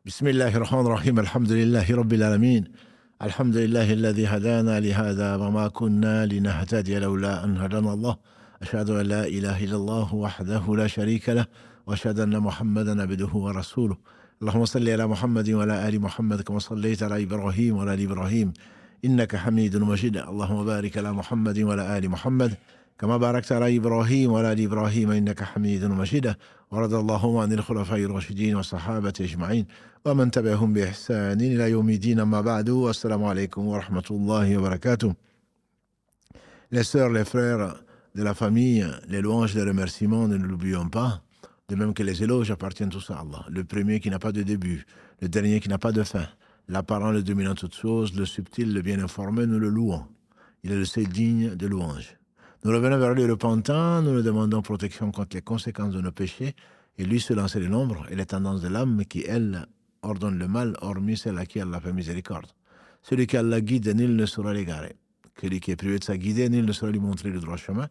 بسم الله الرحمن الرحيم الحمد لله رب العالمين الحمد لله الذي هدانا لهذا وما كنا لنهتدي لولا أن هدانا الله أشهد أن لا إله إلا الله وحده لا شريك له وأشهد أن محمدا عبده ورسوله اللهم صل على محمد وعلى آل محمد كما صليت على إبراهيم وعلى آل إبراهيم إنك حميد مجيد اللهم بارك على محمد وعلى آل محمد كما باركت على إبراهيم وعلى آل إبراهيم إنك حميد مجيد ورضي اللهم عن الخلفاء الراشدين والصحابة أجمعين ومن تبعهم بإحسان إلى يوم الدين أما بعد والسلام عليكم ورحمة الله وبركاته. Les sœurs, les frères de la famille, les louanges, les remerciements, ne l'oublions pas. De même que les éloges appartiennent tous à Allah. Le premier qui n'a pas de début, le dernier qui n'a pas de fin. L'apparent, le dominant toutes choses, le subtil, le bien informé, nous le louons. Il est le seul digne de louange. Nous revenons vers lui repentant, nous lui demandons protection contre les conséquences de nos péchés, et lui seul en sait le nombre et les tendances de l'âme qui, elle, ordonne le mal, hormis celle à qui Allah fait miséricorde. Celui qui Allah guide, nul ne saura l'égarer. Celui qui est privé de sa guidée, nul ne saura lui montrer le droit chemin.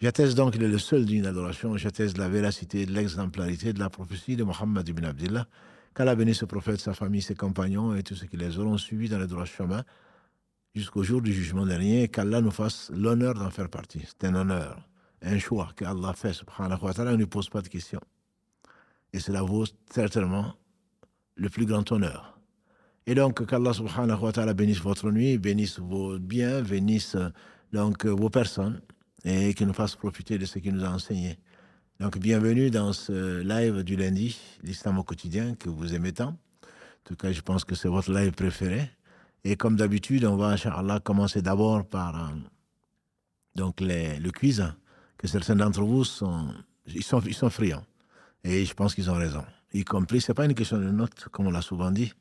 J'atteste donc qu'il est le seul digne d'adoration, j'atteste la véracité, de l'exemplarité de la prophétie de Mohammed ibn Abdillah, qu'Allah bénisse ce prophète, sa famille, ses compagnons et tous ceux qui les auront suivis dans le droit chemin, jusqu'au jour du jugement dernier, qu'Allah nous fasse l'honneur d'en faire partie. C'est un honneur, un choix qu'Allah fait, subhanahu wa ta'ala, on ne pose pas de questions. Et cela vaut certainement le plus grand honneur. Et donc, qu'Allah subhanahu wa ta'ala bénisse votre nuit, bénisse vos biens, bénisse donc vos personnes, et qu'il nous fasse profiter de ce qu'il nous a enseigné. Donc, bienvenue dans ce live du lundi, l'Islam au quotidien, que vous aimez tant. En tout cas, je pense que c'est votre live préféré. Et comme d'habitude, on va, Inch'Allah, commencer d'abord par donc le quiz, que certains d'entre vous sont friands. Et je pense qu'ils ont raison. Y compris, ce n'est pas une question de notes, comme on l'a souvent dit.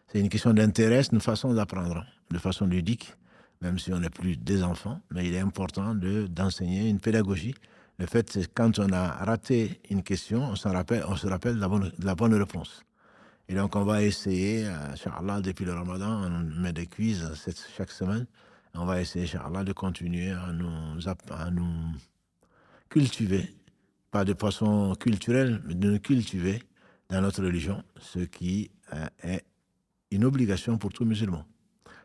C'est une question d'intérêt, une façon d'apprendre, de façon ludique, même si on n'est plus des enfants. Mais il est important d'enseigner une pédagogie. Le fait, c'est quand on a raté une question, on se rappelle de la bonne réponse. Et donc, on va essayer, Inch'Allah, depuis le Ramadan, on met des quiz chaque semaine. On va essayer, Inch'Allah, de continuer à nous cultiver, pas de façon culturelle, mais de nous cultiver dans notre religion, ce qui est une obligation pour tout musulman.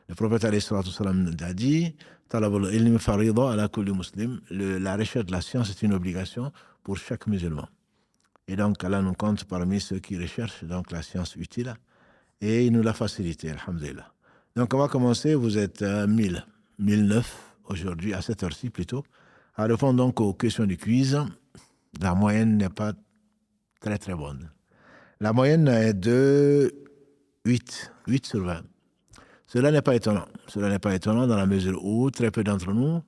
Le prophète alayhi salatu salam a dit Talabul ilmi farida ala kulli muslim. La recherche de la science est une obligation pour chaque musulman. Et donc, Allah nous compte parmi ceux qui recherchent donc la science utile et il nous l'a facilité, alhamdulillah. Donc, on va commencer. Vous êtes 1009 aujourd'hui, à cette heure-ci plutôt, à répondre donc aux questions du quiz. La moyenne n'est pas très très bonne. La moyenne est de 8 sur 20. Cela n'est pas étonnant. Cela n'est pas étonnant dans la mesure où très peu d'entre nous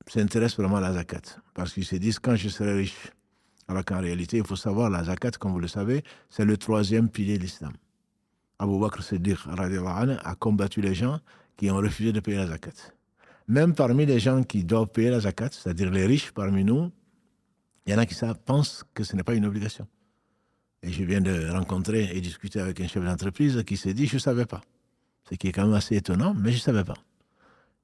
s'intéressent vraiment à la zakat. Parce qu'ils se disent, quand je serai riche. Alors qu'en réalité, il faut savoir, la zakat, comme vous le savez, c'est le troisième pilier de l'islam. Abu Bakr Siddiq a combattu les gens qui ont refusé de payer la zakat. Même parmi les gens qui doivent payer la zakat, c'est-à-dire les riches parmi nous, il y en a qui pensent que ce n'est pas une obligation. Et je viens de rencontrer et discuter avec un chef d'entreprise qui s'est dit, je ne savais pas. Ce qui est quand même assez étonnant, mais je ne savais pas.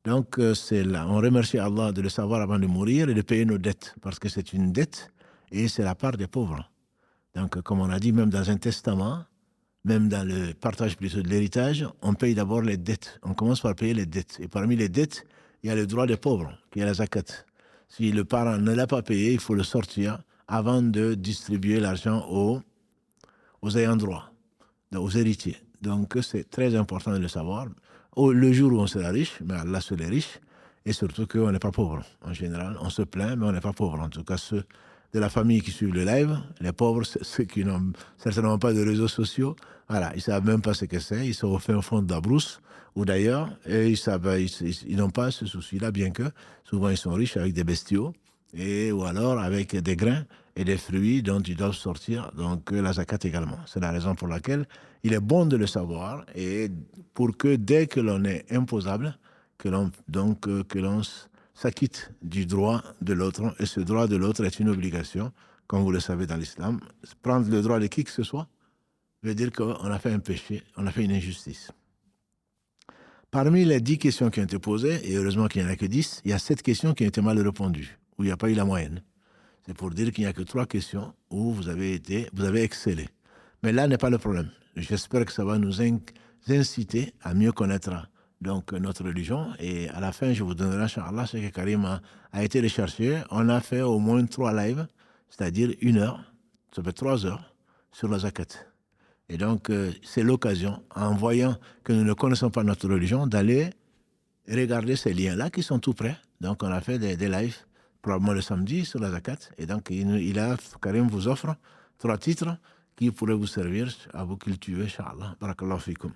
Donc, c'est là, on remercie Allah de le savoir avant de mourir et de payer nos dettes, parce que c'est une dette et c'est la part des pauvres. Donc, comme on a dit, même dans un testament, même dans le partage plutôt de l'héritage, on paye d'abord les dettes. On commence par payer les dettes. Et parmi les dettes, il y a le droit des pauvres, qui est la zakat. Si le parent ne l'a pas payé, il faut le sortir avant de distribuer l'argent aux ayants droit, aux héritiers. Donc, c'est très important de le savoir. Le jour où on sera riche, mais Allah seul est riche, et surtout qu'on n'est pas pauvre. En général, on se plaint, mais on n'est pas pauvre. En tout cas, ceux de la famille qui suivent le live, les pauvres, c'est ceux qui n'ont certainement pas de réseaux sociaux. Voilà, ils ne savent même pas ce que c'est. Ils sont au fin fond de la brousse, ou d'ailleurs, et ils n'ont pas ce souci-là, bien que souvent ils sont riches avec des bestiaux, ou alors avec des grains et des fruits dont ils doivent sortir, donc la zakat également. C'est la raison pour laquelle il est bon de le savoir, et pour que dès que l'on est imposable, que l'on s'acquitte du droit de l'autre, et ce droit de l'autre est une obligation, comme vous le savez dans l'islam. Prendre le droit de qui que ce soit veut dire qu'on a fait un péché, on a fait une injustice. Parmi les 10 questions qui ont été posées, et heureusement qu'il n'y en a que 10, il y a 7 questions qui ont été mal répondues, où il n'y a pas eu la moyenne. C'est pour dire qu'il n'y a que 3 questions où vous avez excellé. Mais là n'est pas le problème. J'espère que ça va nous inciter à mieux connaître donc notre religion. Et à la fin, je vous donnerai, Inch'Allah, ce que Karim a été recherché. On a fait au moins 3 lives, c'est-à-dire 1 heure, ça fait 3 heures, sur la zakat. Et donc, c'est l'occasion, en voyant que nous ne connaissons pas notre religion, d'aller regarder ces liens-là qui sont tout près. Donc, on a fait des lives, probablement le samedi, sur la zakat. Et donc, Karim vous offre 3 titres qui pourraient vous servir à vous cultiver, Inch'Allah. Barakallahu fikum.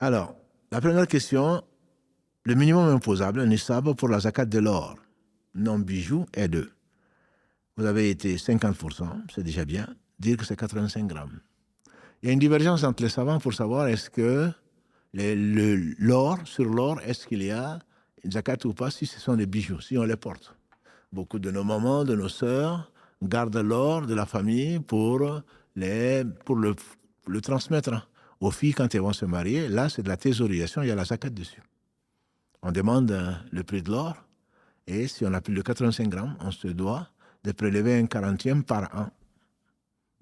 Alors, la première question, le minimum imposable, nisab pour la zakat de l'or, non bijoux, est de. Vous avez été 50%, c'est déjà bien. Dire que c'est 85 grammes. Il y a une divergence entre les savants pour savoir est-ce que l'or, sur l'or, est-ce qu'il y a une zakat ou pas si ce sont des bijoux, si on les porte. Beaucoup de nos mamans, de nos sœurs gardent l'or de la famille pour le transmettre aux filles quand elles vont se marier. Là, c'est de la thésaurisation, il y a la zakat dessus. On demande le prix de l'or et si on a plus de 85 grammes, on se doit de prélever un 40e par an.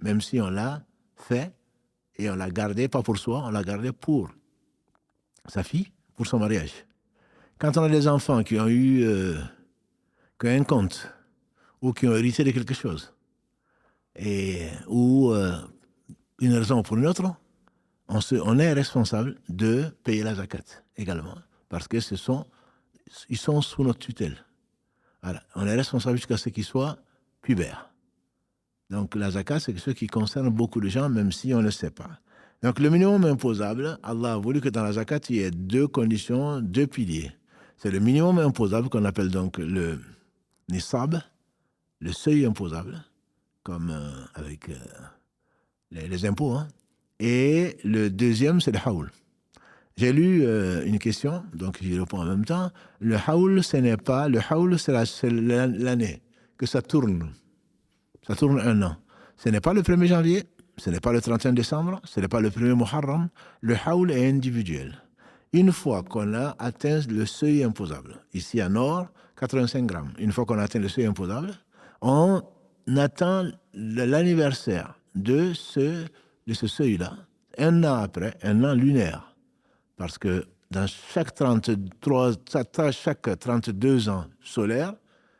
Même si on l'a fait et on l'a gardé, pas pour soi, on l'a gardé pour sa fille, pour son mariage. Quand on a des enfants qui ont eu un compte ou qui ont hérité de quelque chose, ou une raison pour une autre, on est responsable de payer la zakat également, parce que ils sont sous notre tutelle. Voilà. On est responsable jusqu'à ce qu'ils soient pubères. Donc la zakat, c'est quelque chose qui concerne beaucoup de gens, même si on ne le sait pas. Donc le minimum imposable, Allah a voulu que dans la zakat, il y ait 2 conditions, 2 piliers. C'est le minimum imposable qu'on appelle donc le nisab, le seuil imposable, comme avec les impôts. Hein. Et le deuxième, c'est le haoul. J'ai lu une question, donc j'y réponds en même temps. Le haoul, c'est l'année que ça tourne. Ça tourne 1 an. Ce n'est pas le 1er janvier, ce n'est pas le 31 décembre, ce n'est pas le 1er Muharram. Le haoul est individuel. Une fois qu'on a atteint le seuil imposable, ici en or, 85 grammes, une fois qu'on a atteint le seuil imposable, on attend l'anniversaire de ce seuil-là, 1 an après, 1 an lunaire. Parce que dans chaque 32 ans solaires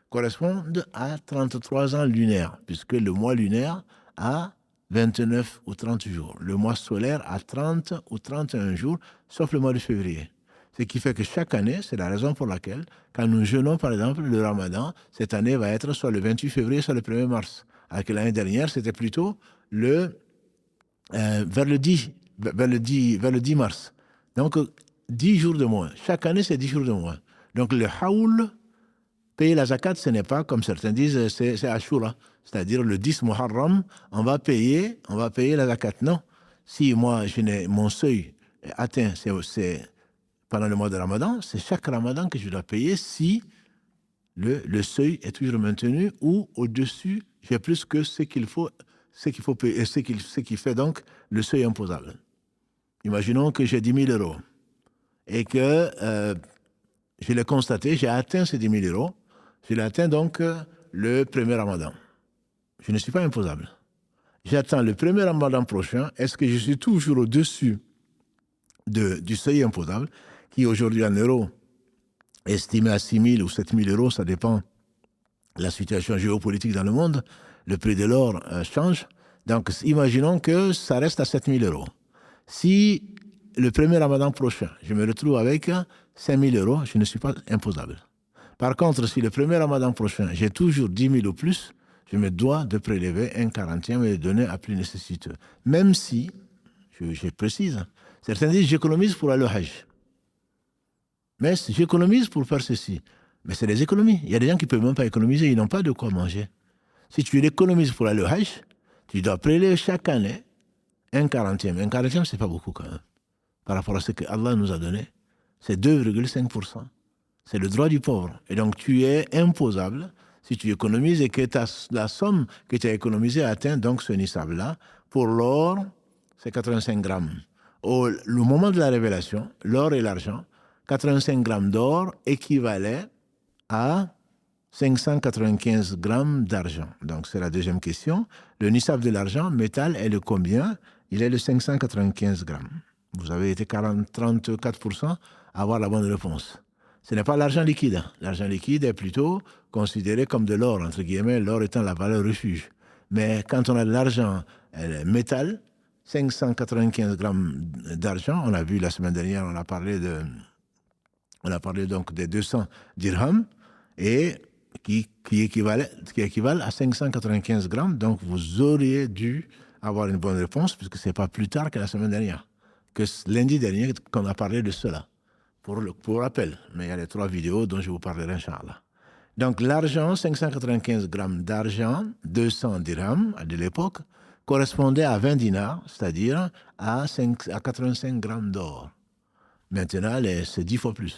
correspondent à 33 ans lunaires, puisque le mois lunaire a 29 ou 30 jours. Le mois solaire a 30 ou 31 jours, sauf le mois de février. Ce qui fait que chaque année, c'est la raison pour laquelle, quand nous jeûnons, par exemple, le ramadan, cette année va être soit le 28 février, soit le 1er mars. Alors que l'année dernière, c'était plutôt vers le 10 mars. Donc, 10 jours de moins. Chaque année, c'est 10 jours de moins. Donc, le haoul, payer la zakat, ce n'est pas, comme certains disent, c'est Ashura. C'est-à-dire, le 10 Muharram, on va payer la zakat. Non. Si moi, mon seuil atteint, c'est pendant le mois de Ramadan, c'est chaque Ramadan que je dois payer si le seuil est toujours maintenu ou au-dessus, j'ai plus que ce qu'il faut payer, ce qui fait donc le seuil imposable. Imaginons que j'ai 10 000 € et que je l'ai constaté, j'ai atteint ces 10 000 €. Je l'ai atteint donc le 1er Ramadan. Je ne suis pas imposable. J'attends le 1er Ramadan prochain. Est-ce que je suis toujours au-dessus du seuil imposable, qui aujourd'hui en euros est estimé à 6 000 ou 7 000 €, ça dépend de la situation géopolitique dans le monde. Le prix de l'or change. Donc, imaginons que ça reste à 7 000 €. Si le 1er Ramadan prochain, je me retrouve avec 5 000 €, je ne suis pas imposable. Par contre, si le 1er Ramadan prochain, j'ai toujours 10 000 ou plus, je me dois de prélever un 40e et de donner à plus nécessiteux. Même si, je précise, certains disent j'économise pour aller au Hajj. Mais j'économise pour faire ceci. Mais c'est des économies. Il y a des gens qui ne peuvent même pas économiser, ils n'ont pas de quoi manger. Si tu l'économises pour aller au Hajj, tu dois prélever chaque année un 40e. Un 40e, ce n'est pas beaucoup quand même. Par rapport à ce que Allah nous a donné, c'est 2,5%. C'est le droit du pauvre. Et donc, tu es imposable si tu économises et que la somme que tu as économisée atteint donc ce nisab-là. Pour l'or, c'est 85 grammes. Le moment de la révélation, l'or et l'argent, 85 grammes d'or équivalait à 595 grammes d'argent. Donc, c'est la deuxième question. Le nisab de l'argent, métal, est de combien? Il est de 595 grammes. Vous avez été 34% à avoir la bonne réponse. Ce n'est pas l'argent liquide. L'argent liquide est plutôt considéré comme de l'or, entre guillemets, l'or étant la valeur refuge. Mais quand on a de l'argent métal, 595 grammes d'argent, on a vu la semaine dernière, on a parlé donc des 200 dirhams, et qui équivalent à 595 grammes. Donc, vous auriez dû avoir une bonne réponse, puisque ce n'est pas plus tard que la semaine dernière, que lundi dernier, qu'on a parlé de cela, pour rappel. Mais il y a les 3 vidéos dont je vous parlerai, Inch'Allah. Donc, l'argent, 595 grammes d'argent, 200 dirhams de l'époque, correspondait à 20 dinars, c'est-à-dire à 85 grammes d'or. Maintenant, c'est 10 fois plus.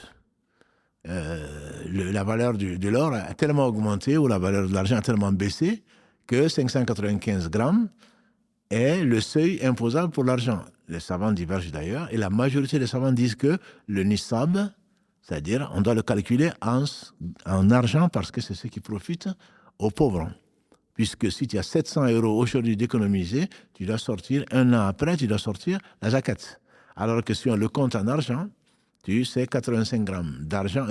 La valeur de l'or a tellement augmenté, ou la valeur de l'argent a tellement baissé, que 595 grammes est le seuil imposable pour l'argent. Les savants divergent d'ailleurs, et la majorité des savants disent que le nisab, c'est-à-dire on doit le calculer en argent, parce que c'est ce qui profite aux pauvres. Puisque si tu as 700 € aujourd'hui d'économiser, tu dois sortir, un an après, tu dois sortir la zakat. Alors que si on le compte en argent, tu sais 85 grammes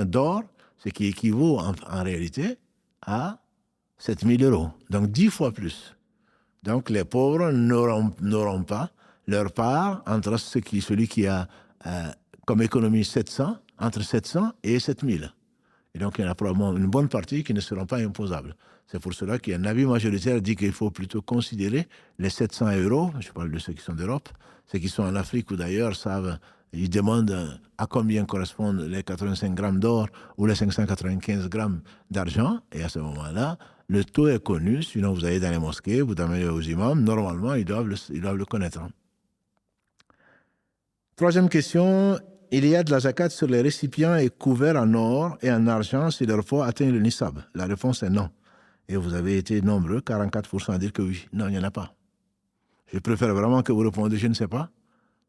d'or, ce qui équivaut en réalité à 7 000 €. Donc 10 fois plus. Donc les pauvres n'auront pas leur part entre celui qui a comme économie 700, entre 700 et 7 000. Et donc il y en a probablement une bonne partie qui ne seront pas imposables. C'est pour cela qu'il y a un avis majoritaire qui dit qu'il faut plutôt considérer les 700 €, je parle de ceux qui sont d'Europe, ceux qui sont en Afrique ou d'ailleurs ils demandent à combien correspondent les 85 grammes d'or ou les 595 grammes d'argent. Et à ce moment-là, le taux est connu. Sinon, vous allez dans les mosquées, vous demandez aux imams. Normalement, ils doivent le connaître. Troisième question. Il y a de la zakat sur les récipients et couverts en or et en argent si leur poids atteint le nisab. La réponse est non. Et vous avez été nombreux, 44% à dire que oui. Non, il n'y en a pas. Je préfère vraiment que vous répondiez, je ne sais pas.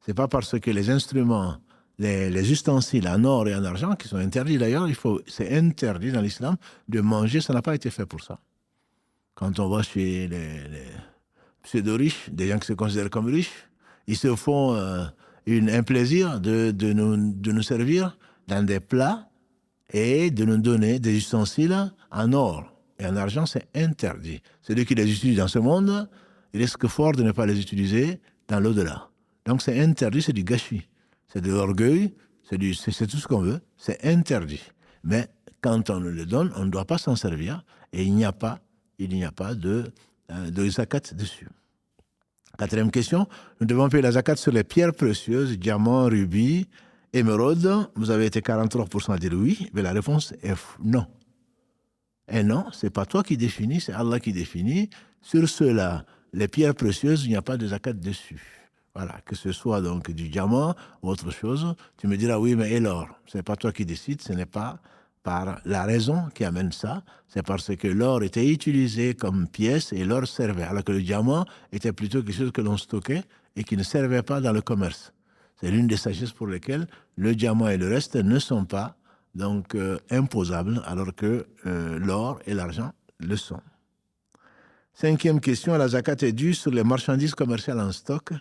Ce n'est pas parce que les instruments, les ustensiles en or et en argent, qui sont interdits d'ailleurs, c'est interdit dans l'islam de manger, ça n'a pas été fait pour ça. Quand on va chez les pseudo-riches, des gens qui se considèrent comme riches, ils se font un plaisir de nous servir dans des plats et de nous donner des ustensiles en or et en argent, c'est interdit. Celui qui les utilise dans ce monde, il risque fort de ne pas les utiliser dans l'au-delà. Donc c'est interdit, c'est du gâchis. C'est de l'orgueil, c'est tout ce qu'on veut, c'est interdit. Mais quand on le donne, on ne doit pas s'en servir et il n'y a pas de zakat dessus. Quatrième question, nous devons payer la zakat sur les pierres précieuses, diamants, rubis, émeraudes. Vous avez été 43% à dire oui, mais la réponse est non. Et non, ce n'est pas toi qui définis, c'est Allah qui définit. Sur ceux-là, les pierres précieuses, il n'y a pas de zakat dessus. Voilà, que ce soit donc du diamant ou autre chose, tu me diras oui, mais et l'or? Ce n'est pas toi qui décides, ce n'est pas par la raison qui amène ça, c'est parce que l'or était utilisé comme pièce et l'or servait, alors que le diamant était plutôt quelque chose que l'on stockait et qui ne servait pas dans le commerce. C'est l'une des sagesses pour lesquelles le diamant et le reste ne sont pas donc imposables, alors que l'or et l'argent le sont. Cinquième question, la zakat est due sur les marchandises commerciales en stock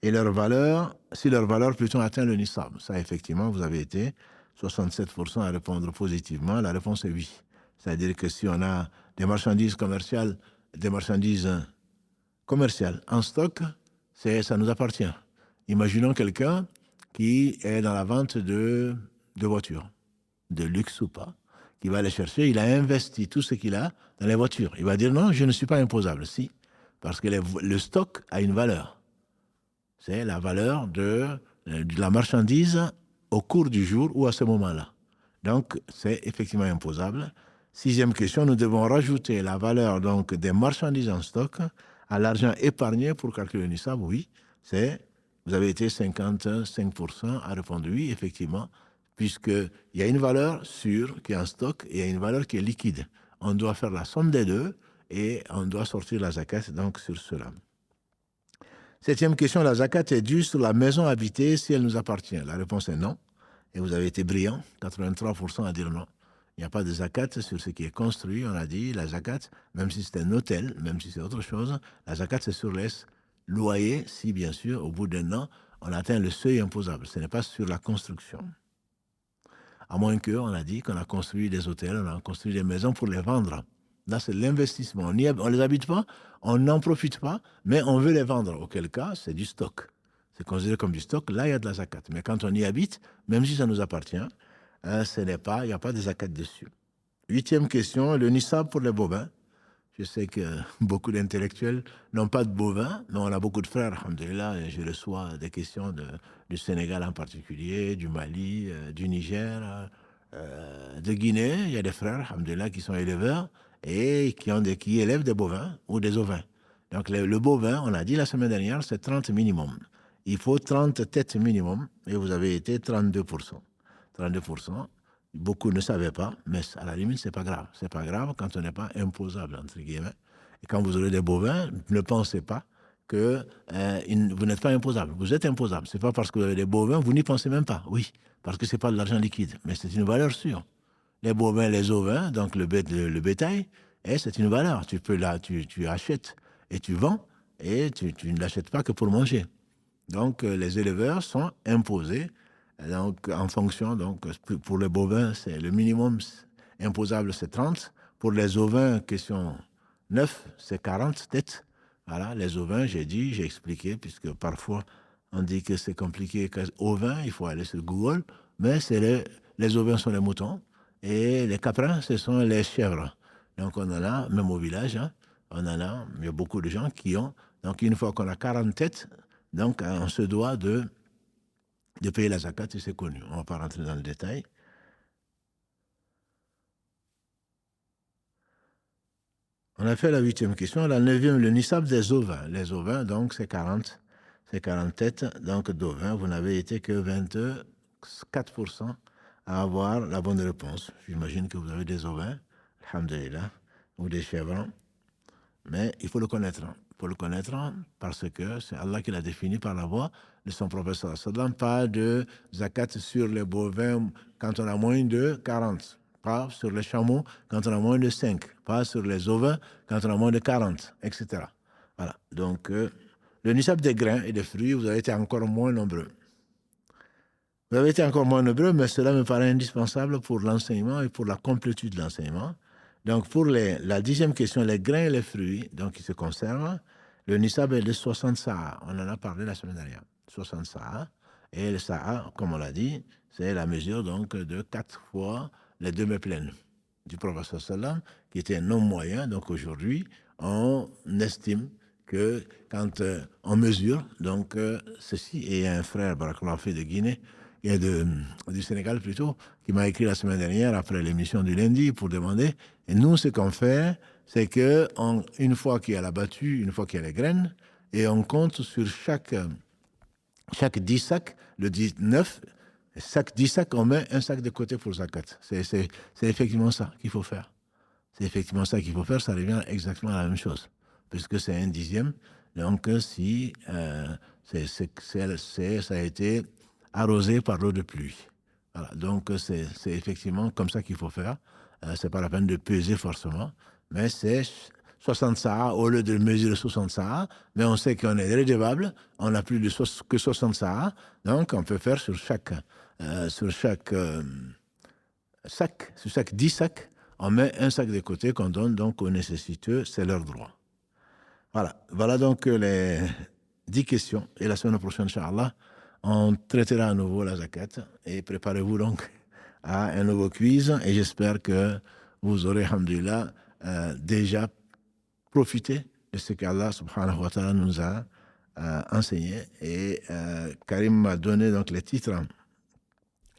et leur valeur, si leur valeur plutôt atteint le nisab. Ça, effectivement, vous avez été 67% à répondre positivement. La réponse est oui. C'est-à-dire que si on a des marchandises commerciales en stock, ça nous appartient. Imaginons quelqu'un qui est dans la vente de voitures, de luxe ou pas, qui va les chercher, il a investi tout ce qu'il a dans les voitures. Il va dire non, je ne suis pas imposable. Si, parce que le stock a une valeur. C'est la valeur de la marchandise au cours du jour ou à ce moment-là. Donc, c'est effectivement imposable. Sixième question, nous devons rajouter la valeur donc des marchandises en stock à l'argent épargné pour calculer le nisab. Oui, vous avez été 55% à répondre oui, effectivement, puisqu'il y a une valeur sûre qui est en stock et il y a une valeur qui est liquide. On doit faire la somme des deux et on doit sortir la zakat donc sur cela. Septième question, la zakat est due sur la maison habitée si elle nous appartient. La réponse est non. Et vous avez été brillant, 83% à dire non. Il n'y a pas de zakat sur ce qui est construit. On a dit, la zakat, même si c'est un hôtel, même si c'est autre chose, la zakat, c'est sur les loyers, si bien sûr, au bout d'un an, on atteint le seuil imposable. Ce n'est pas sur la construction. À moins qu'on a dit qu'on a construit des hôtels, on a construit des maisons pour les vendre. Là, c'est l'investissement. On ne les habite pas, on n'en profite pas, mais on veut les vendre. Auquel cas, c'est du stock. C'est considéré comme du stock. Là, il y a de la zakat. Mais quand on y habite, même si ça nous appartient, il n'y a pas de zakat dessus. 8e question, le nisab pour les bovins. Je sais que beaucoup d'intellectuels n'ont pas de bovins, mais on a beaucoup de frères, alhamdoulilah, et je reçois des questions du Sénégal en particulier, du Mali, du Niger, de Guinée. Il y a des frères, alhamdoulilah, qui sont éleveurs et qui élèvent des bovins ou des ovins. Donc le bovin, on a dit la semaine dernière, c'est 30 minimum. Il faut 30 têtes minimum et vous avez été 32%. 32%. Beaucoup ne savaient pas, mais à la limite, c'est pas grave. C'est pas grave quand on n'est pas imposable, entre guillemets. Et quand vous aurez des bovins, ne pensez pas que vous n'êtes pas imposable. Vous êtes imposable. C'est pas parce que vous avez des bovins, vous n'y pensez même pas. Oui, parce que c'est pas de l'argent liquide, mais c'est une valeur sûre. Les bovins, les ovins, donc le bétail, c'est une valeur. Tu achètes et tu vends, et tu ne l'achètes pas que pour manger. Donc, les éleveurs sont imposés. Donc, en fonction, donc, pour les bovins, c'est le minimum imposable, c'est 30. Pour les ovins, question 9, c'est 40 têtes. Voilà, les ovins, j'ai expliqué, puisque parfois, on dit que c'est compliqué. Ovins, il faut aller sur Google, mais les ovins sont les moutons, et les caprins, ce sont les chèvres. Donc, on en a, même au village, il y a beaucoup de gens qui ont. Donc, une fois qu'on a 40 têtes, donc, on se doit de payer la zakat, et c'est connu. On ne va pas rentrer dans le détail. On a fait la 8e question. La 9e, le nisab des ovins. Les ovins, donc, c'est 40 têtes. Donc, d'ovins, vous n'avez été que 24% à avoir la bonne réponse. J'imagine que vous avez des ovins, alhamdulillah, ou des chèvres. Mais il faut le connaître. Il faut le connaître parce que c'est Allah qui l'a défini par la voie de son prophète. Pas de zakat sur les bovins quand on a moins de 40. Pas sur les chameaux quand on a moins de 5. Pas sur les ovins quand on a moins de 40, etc. Voilà. Donc, le nisab des grains et des fruits, vous avez été encore moins nombreux. Vous avez été encore moins nombreux, mais cela me paraît indispensable pour l'enseignement et pour la complétude de l'enseignement. Donc, pour la 10e question, les grains et les fruits, donc qui se conservent, le nisab est de 60 sa'a. On en a parlé la semaine dernière. 60 sa'a. Et le sa'a, comme on l'a dit, c'est la mesure donc de 4 fois les demi-pleines du prophète sallam, qui était un homme moyen. Donc, aujourd'hui, on estime que quand on mesure, donc ceci, et il y a un frère, Barakallahu fi, de Guinée, et du Sénégal plutôt, qui m'a écrit la semaine dernière après l'émission du lundi pour demander. Et nous, ce qu'on fait, c'est que une fois qu'il y a la battue, une fois qu'il y a les graines, et on compte sur chaque 10 sacs, le 19, 10 sacs, on met un sac de côté pour zakat. C'est effectivement ça qu'il faut faire. C'est effectivement ça qu'il faut faire, ça revient exactement à la même chose, puisque c'est un dixième. Donc, si ça a été arrosé par l'eau de pluie. Voilà. Donc, c'est effectivement comme ça qu'il faut faire. C'est pas la peine de peser forcément, mais c'est 60 sa'a au lieu de mesurer 60 sa'a, mais on sait qu'on est redevable, on n'a plus que 60 sa'a, donc on peut faire sur chaque sac, sur chaque 10 sacs, on met un sac de côté qu'on donne donc aux nécessiteux, c'est leur droit. Voilà donc les 10 questions, et la semaine prochaine, Inch'Allah, on traitera à nouveau la zakat, et préparez-vous donc à un nouveau quiz, et j'espère que vous aurez, alhamdoulilah, déjà profité de ce qu'Allah subhanahu wa ta'ala nous a enseigné. Et Karim m'a donné donc les titres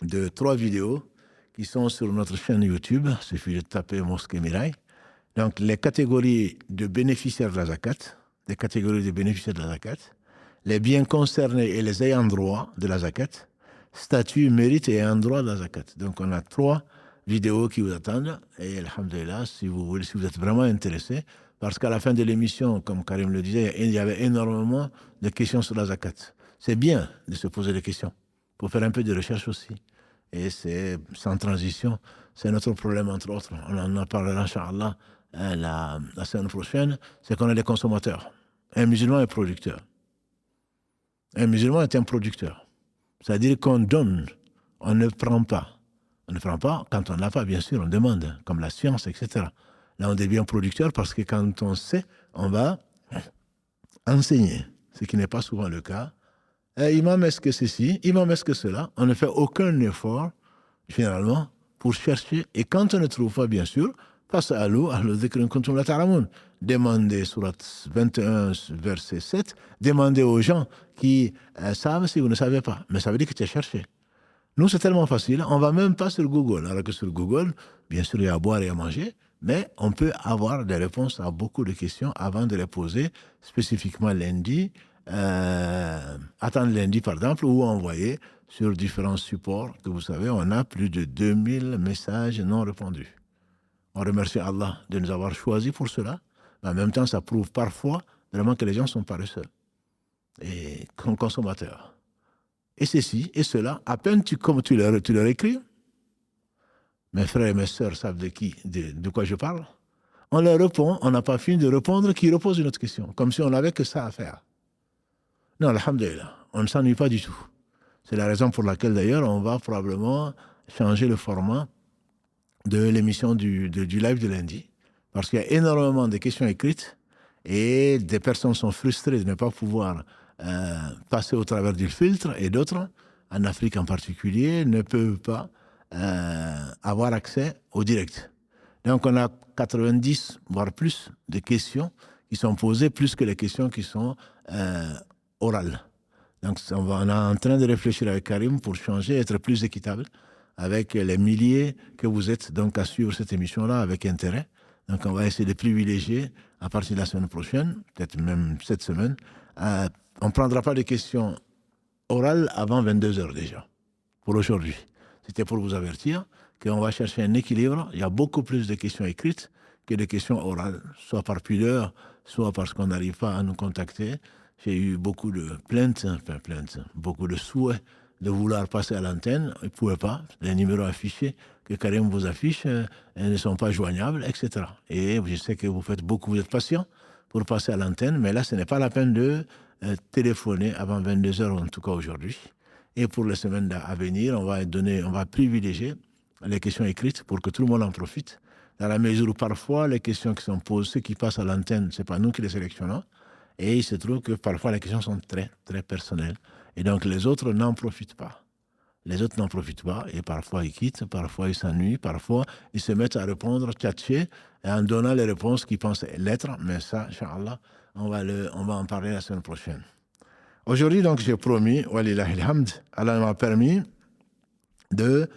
de 3 vidéos qui sont sur notre chaîne YouTube. Il suffit de taper Mosquée Mirail. Donc, les catégories de bénéficiaires de la zakat, les biens concernés et les ayants droit de la zakat, statut, mérite et ayants droit de la zakat. Donc, on a 3 vidéos qui vous attendent. Et alhamdulillah, si vous êtes vraiment intéressé, parce qu'à la fin de l'émission, comme Karim le disait, il y avait énormément de questions sur la zakat. C'est bien de se poser des questions, pour faire un peu de recherche aussi. Et c'est sans transition, c'est notre problème, entre autres. On en parlera, Inch'Allah, la semaine prochaine. C'est qu'on est des consommateurs. Un musulman est producteur. Un musulman est un producteur. C'est-à-dire qu'on donne, on ne prend pas. On ne prend pas, quand on n'a pas, bien sûr, on demande, comme la science, etc. Là, on devient producteur parce que quand on sait, on va enseigner, ce qui n'est pas souvent le cas. Imam, est-ce que ceci, imam, est-ce que cela? On ne fait aucun effort, finalement, pour chercher. Et quand on ne trouve pas, bien sûr, demandez, surat 21, verset 7, demandez aux gens qui savent si vous ne savez pas. Mais ça veut dire que tu as cherché. Nous, c'est tellement facile, on ne va même pas sur Google. Alors que sur Google, bien sûr, il y a à boire et à manger, mais on peut avoir des réponses à beaucoup de questions avant de les poser, spécifiquement lundi, attendre lundi, par exemple, ou envoyer sur différents supports que vous savez, on a plus de 2000 messages non répondus. On remercie Allah de nous avoir choisis pour cela, mais en même temps, ça prouve parfois vraiment que les gens sont paresseux et consommateurs. Et ceci et cela, à peine tu leur écris, mes frères et mes sœurs savent de quoi je parle, on leur répond, on n'a pas fini de répondre, qu'ils reposent une autre question, comme si on n'avait que ça à faire. Non, alhamdoulilah, on ne s'ennuie pas du tout. C'est la raison pour laquelle d'ailleurs on va probablement changer le format de l'émission du live de lundi, parce qu'il y a énormément de questions écrites et des personnes sont frustrées de ne pas pouvoir passer au travers du filtre, et d'autres, en Afrique en particulier, ne peuvent pas avoir accès au direct. Donc on a 90, voire plus, de questions qui sont posées, plus que les questions qui sont orales. Donc on est en train de réfléchir avec Karim pour changer, être plus équitable, avec les milliers que vous êtes donc à suivre cette émission-là avec intérêt. Donc on va essayer de privilégier, à partir de la semaine prochaine, peut-être même cette semaine, on ne prendra pas de questions orales avant 22h déjà, pour aujourd'hui. C'était pour vous avertir qu'on va chercher un équilibre. Il y a beaucoup plus de questions écrites que de questions orales, soit par pudeur, soit parce qu'on n'arrive pas à nous contacter. J'ai eu beaucoup de plaintes, beaucoup de souhaits de vouloir passer à l'antenne. Ils ne pouvaient pas. Les numéros affichés que Karim vous affiche ne sont pas joignables, etc. Et je sais que vous faites beaucoup, vous êtes patient pour passer à l'antenne, mais là, ce n'est pas la peine de téléphoner avant 22h, en tout cas aujourd'hui. Et pour les semaines à venir, on va privilégier les questions écrites pour que tout le monde en profite. Dans la mesure où parfois, les questions qui sont posées, ceux qui passent à l'antenne, ce n'est pas nous qui les sélectionnons. Et il se trouve que parfois, les questions sont très, très personnelles. Et donc, les autres n'en profitent pas. Les autres n'en profitent pas et parfois ils quittent, parfois ils s'ennuient, parfois ils se mettent à répondre, tchatcher, et en donnant les réponses qu'ils pensent l'être. Mais ça, Inch'Allah, on va en parler la semaine prochaine. Aujourd'hui, donc, j'ai promis, walillahi alhamd, Allah m'a permis de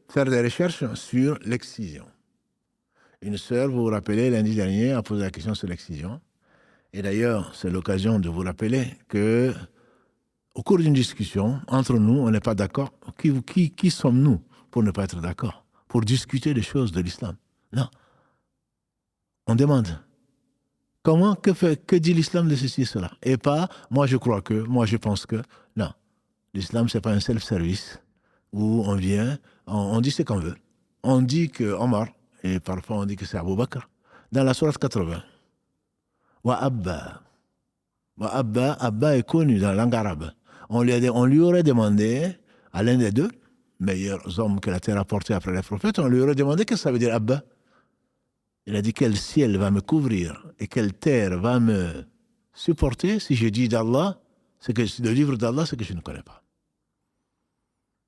faire des recherches sur l'excision. Une sœur, vous vous rappelez, lundi dernier, a posé la question sur l'excision. Et d'ailleurs, c'est l'occasion de vous rappeler que au cours d'une discussion, entre nous, on n'est pas d'accord. Qui sommes-nous pour ne pas être d'accord? Pour discuter des choses de l'islam? Non. On demande. Que dit l'islam de ceci et cela? Et pas, moi je crois que, moi je pense que. Non. L'islam, ce n'est pas un self-service où on vient, on dit ce qu'on veut. On dit que Omar, et parfois on dit que c'est Abu Bakr, dans la sourate 80. Wa Abba. Abba est connu dans la langue arabe. On lui aurait demandé, à l'un des deux meilleurs hommes que la terre a portés après les prophètes, on lui aurait demandé qu'est-ce que ça veut dire Abba. Il a dit quel ciel va me couvrir et quelle terre va me supporter si je dis d'Allah, le livre d'Allah, ce que je ne connais pas.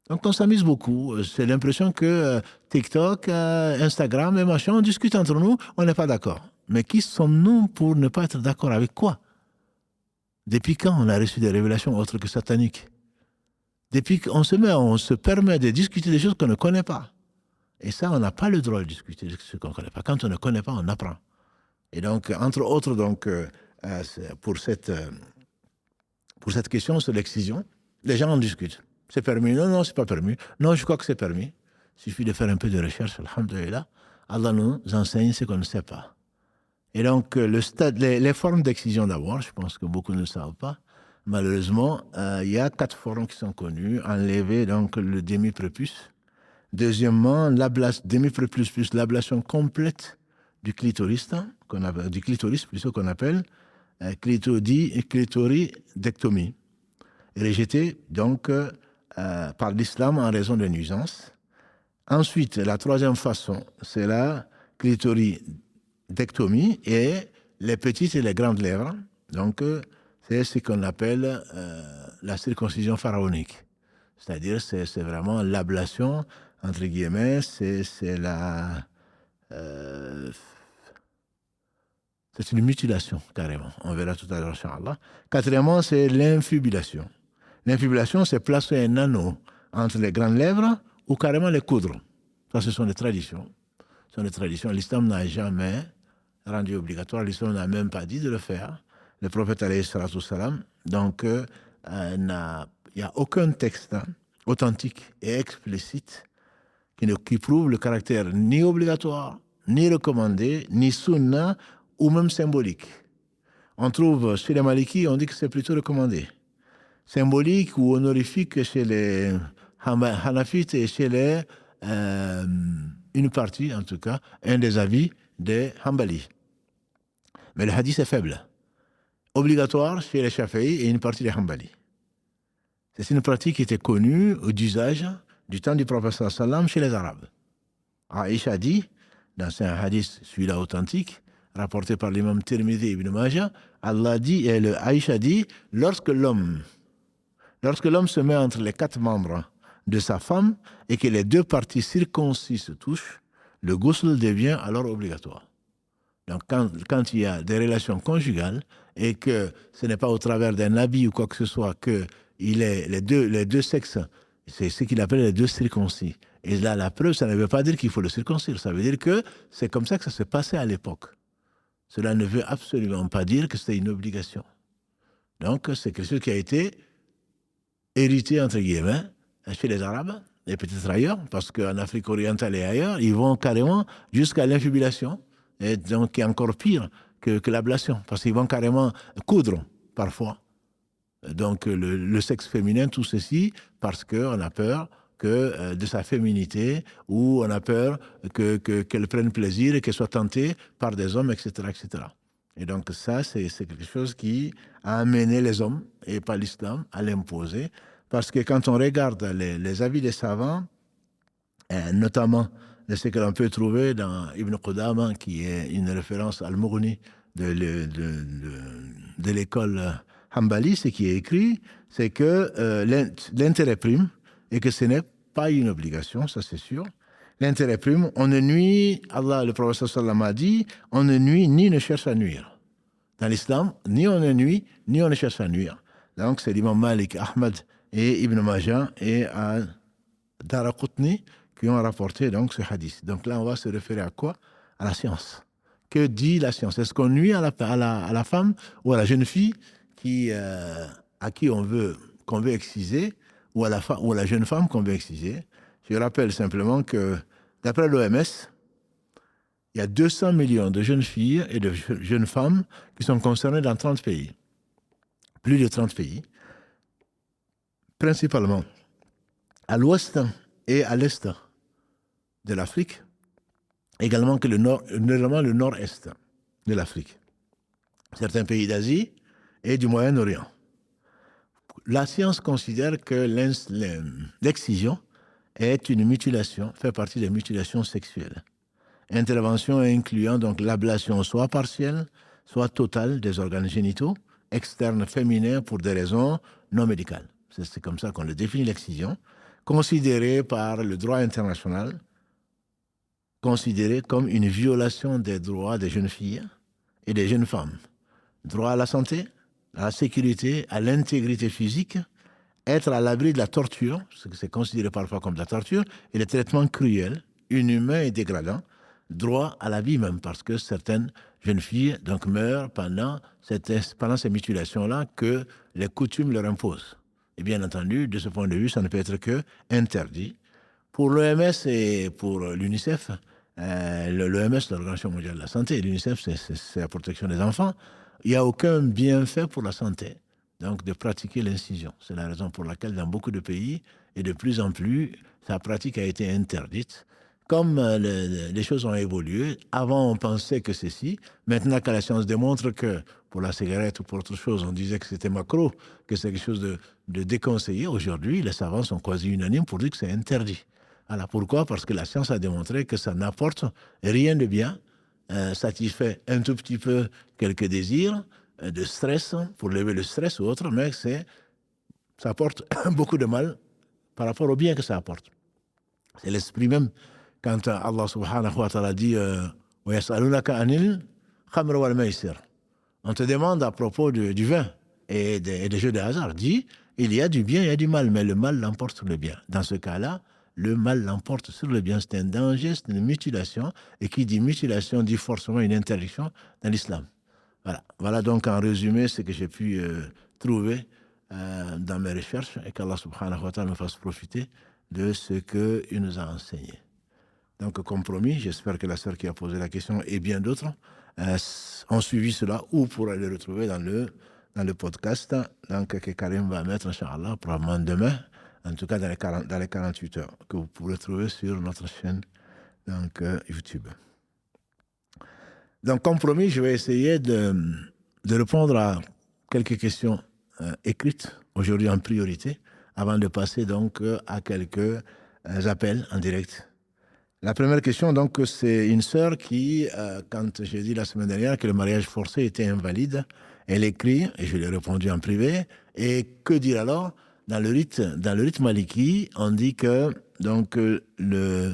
Donc on s'amuse beaucoup. C'est l'impression que TikTok, Instagram et machin, on discute entre nous, on n'est pas d'accord. Mais qui sommes-nous pour ne pas être d'accord avec quoi? Depuis quand on a reçu des révélations autres que sataniques? Depuis qu'on se permet de discuter des choses qu'on ne connaît pas. Et ça, on n'a pas le droit de discuter de ce qu'on ne connaît pas. Quand on ne connaît pas, on apprend. Et donc, entre autres, pour cette question sur l'excision, les gens en discutent. C'est permis? Non, c'est pas permis. Non, je crois que c'est permis. Il suffit de faire un peu de recherche, alhamdoulilah. Allah nous enseigne ce qu'on ne sait pas. Et donc, les formes d'excision d'abord, je pense que beaucoup ne le savent pas. Malheureusement, il y a 4 formes qui sont connues. Enlever donc le demi-prépuce, Deuxièmement, l'ablation complète du clitoris, plutôt qu'on appelle clitoridectomie, rejetée donc par l'islam en raison de nuisances. Ensuite, la troisième façon, c'est la clitoridectomie et les petites et les grandes lèvres. Donc, c'est ce qu'on appelle la circoncision pharaonique. C'est-à-dire, c'est vraiment l'ablation, entre guillemets, c'est une mutilation, carrément. On verra tout à l'heure, Inch'Allah. Quatrièmement, c'est l'infibulation. L'infibulation, c'est placer un anneau entre les grandes lèvres ou carrément les coudre. Ça, ce sont des traditions. Ce sont des traditions. L'islam n'a jamais rendu obligatoire. L'islam n'a même pas dit de le faire. Le prophète, alayhi salatu salam, donc, il n'y a aucun texte authentique et explicite qui prouve le caractère ni obligatoire, ni recommandé, ni sunna, ou même symbolique. On trouve chez les Malikis, on dit que c'est plutôt recommandé. Symbolique ou honorifique chez les Hanafites et chez les une partie, en tout cas, un des avis des Hanbali. Mais le hadith est faible. Obligatoire chez les Shafi'i et une partie des Hanbali. C'est une pratique qui était connue d'usage du temps du prophète sallam chez les Arabes. Aïcha dit, dans un hadith, celui-là authentique, rapporté par l'imam Tirmidhi et Ibn Majah, Allah dit, et Aïcha dit, lorsque l'homme se met entre les 4 membres de sa femme et que les 2 parties circoncises se touchent, le ghusl devient alors obligatoire. Donc quand il y a des relations conjugales et que ce n'est pas au travers d'un habit ou quoi que ce soit que les deux sexes, c'est ce qu'il appelle les 2 circoncis. Et là, la preuve, ça ne veut pas dire qu'il faut le circoncire. Ça veut dire que c'est comme ça que ça se passait à l'époque. Cela ne veut absolument pas dire que c'était une obligation. Donc, c'est quelque chose qui a été hérité, entre guillemets, chez les Arabes, et peut-être ailleurs, parce qu'en Afrique orientale et ailleurs, ils vont carrément jusqu'à l'infibulation, et donc qui est encore pire que l'ablation, parce qu'ils vont carrément coudre, parfois. Donc, le sexe féminin, tout ceci, parce qu'on a peur de sa féminité, ou on a peur qu'elle prenne plaisir et qu'elle soit tentée par des hommes, etc., etc. Et donc ça, c'est quelque chose qui a amené les hommes, et pas l'islam, à l'imposer. Parce que quand on regarde les avis des savants, notamment de ce que l'on peut trouver dans Ibn Qudama, qui est une référence al-Mughni de l'école Hanbali, ce qui est écrit, c'est que l'intérêt prime et que ce n'est pas une obligation, ça c'est sûr. L'intérêt prime, on ne nuit, Allah, le prophète sallam a dit, on ne nuit ni ne cherche à nuire. Dans l'islam, ni on ne nuit, ni on ne cherche à nuire. Donc c'est l'imam Malik, Ahmad et Ibn Majah et Daraqutni qui ont rapporté donc ce hadith. Donc là, on va se référer à quoi? À la science. Que dit la science? Est-ce qu'on nuit à la femme ou à la jeune fille à qui qu'on veut exciser, ou à la jeune femme qu'on veut exciser? Je rappelle simplement que, d'après l'OMS, il y a 200 millions de jeunes filles et de jeunes femmes qui sont concernées dans 30 pays. Plus de 30 pays. Principalement à l'ouest et à l'est de l'Afrique, également que le nord-est de l'Afrique. Certains pays d'Asie et du Moyen-Orient. La science considère que l'excision est une mutilation, fait partie des mutilations sexuelles. Intervention incluant donc l'ablation soit partielle, soit totale des organes génitaux externes féminins pour des raisons non médicales. C'est comme ça qu'on le définit, l'excision, considérée par le droit international, considérée comme une violation des droits des jeunes filles et des jeunes femmes. Droit à la santé, à la sécurité, à l'intégrité physique, être à l'abri de la torture, ce que c'est considéré parfois comme de la torture, et les traitements cruels, inhumains et dégradants, droit à la vie même, parce que certaines jeunes filles donc meurent pendant ces mutilations-là que les coutumes leur imposent. Et bien entendu, de ce point de vue, ça ne peut être que interdit. Pour l'OMS et pour l'UNICEF, l'OMS, l'Organisation mondiale de la santé, et l'UNICEF, c'est la protection des enfants, il n'y a aucun bienfait pour la santé donc de pratiquer l'incision. C'est la raison pour laquelle dans beaucoup de pays, et de plus en plus, sa pratique a été interdite. Comme les choses ont évolué, avant on pensait que ceci, maintenant que la science démontre que pour la cigarette ou pour autre chose, on disait que c'était macro, que c'est quelque chose de déconseillé, aujourd'hui les savants sont quasi unanimes pour dire que c'est interdit. Alors pourquoi ? Parce que la science a démontré que ça n'apporte rien de bien, satisfait un tout petit peu quelques désirs, de stress, pour lever le stress ou autre, mais ça apporte beaucoup de mal par rapport au bien que ça apporte. C'est l'esprit même. Quand Allah subhanahu wa ta'ala dit وَيَسْأَلُونَكَ عَنِ الْخَمْرِ وَالْمَيْسِرِ, on te demande à propos du vin et des jeux de hasard. Dit, il y a du bien, il y a du mal, mais le mal l'emporte sur le bien. Dans ce cas-là, le mal l'emporte sur le bien. C'est un danger, c'est une mutilation. Et qui dit mutilation dit forcément une interdiction dans l'islam. Voilà donc en résumé ce que j'ai pu trouver dans mes recherches, et qu'Allah subhanahu wa ta'ala nous fasse profiter de ce qu'il nous a enseigné. Donc, comme promis, j'espère que la sœur qui a posé la question et bien d'autres ont suivi cela, ou pourra le retrouver dans le podcast donc, que Karim va mettre, Inch'Allah, probablement demain, en tout cas dans les 48 heures, que vous pourrez trouver sur notre chaîne donc, YouTube. Donc, comme promis, je vais essayer de répondre à quelques questions écrites aujourd'hui en priorité, avant de passer donc à quelques appels en direct. La première question, donc, c'est une sœur qui, quand j'ai dit la semaine dernière que le mariage forcé était invalide, elle écrit, et je lui ai répondu en privé, et que dire alors ? Dans le rite maliki, on dit que donc, le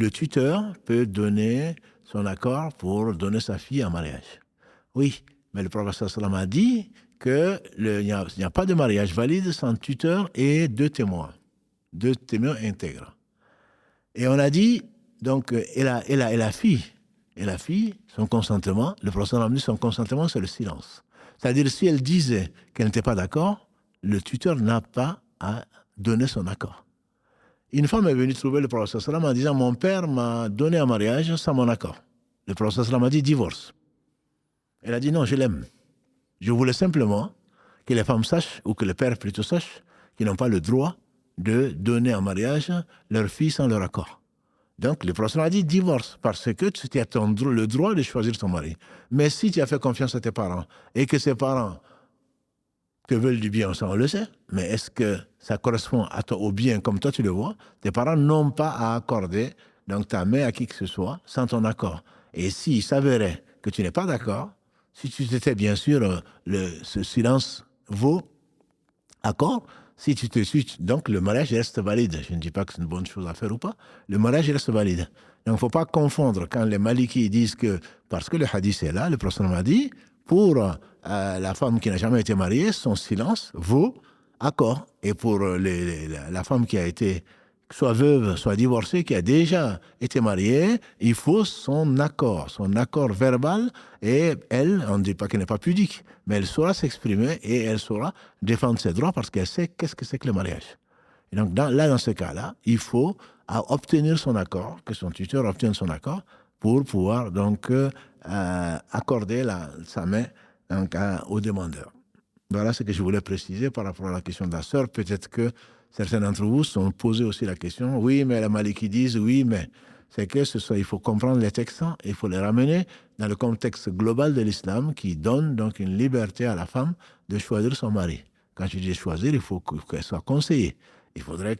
tuteur peut donner son accord pour donner sa fille en mariage. Oui, mais le prophète sallam a dit qu'il n'y a pas de mariage valide sans tuteur et deux témoins intègres. Et on a dit, donc, et la fille, son consentement, le prophète a dit son consentement, c'est le silence. C'est-à-dire, si elle disait qu'elle n'était pas d'accord, le tuteur n'a pas à donner son accord. Une femme est venue trouver le prophète en disant, mon père m'a donné un mariage sans mon accord. Le prophète a dit, divorce. Elle a dit, non, je l'aime. Je voulais simplement que les femmes sachent, ou que le père plutôt sache, qu'ils n'ont pas le droit de donner en mariage leur fille sans leur accord. Donc, le prophète a dit divorce, parce que tu as le droit de choisir ton mari. Mais si tu as fait confiance à tes parents, et que ces parents te veulent du bien, ça on le sait, mais est-ce que ça correspond au bien comme toi tu le vois ? Tes parents n'ont pas à accorder donc, ta main à qui que ce soit sans ton accord. Et s'il s'avérait que tu n'es pas d'accord, si tu t'étais bien sûr, ce silence vaut accord. Si tu te suis, donc le mariage reste valide. Je ne dis pas que c'est une bonne chose à faire ou pas. Le mariage reste valide. Donc il ne faut pas confondre quand les Malikis disent que, parce que le hadith est là, le prophète m'a dit, pour la femme qui n'a jamais été mariée, son silence vaut accord. Et pour la femme qui a été soit veuve, soit divorcée, qui a déjà été mariée, il faut son accord verbal, et elle, on ne dit pas qu'elle n'est pas pudique, mais elle saura s'exprimer et elle saura défendre ses droits parce qu'elle sait qu'est-ce que c'est que le mariage. Et donc dans ce cas-là, il faut obtenir son accord, que son tuteur obtienne son accord pour pouvoir donc accorder sa main donc, au demandeur. Voilà ce que je voulais préciser par rapport à la question de la sœur. Peut-être que certains d'entre vous sont posés aussi la question, oui, mais les Malikis disent, oui, mais c'est que il faut comprendre les textes, il faut les ramener dans le contexte global de l'islam qui donne donc une liberté à la femme de choisir son mari. Quand je dis choisir, il faut qu'elle soit conseillée. Il faudrait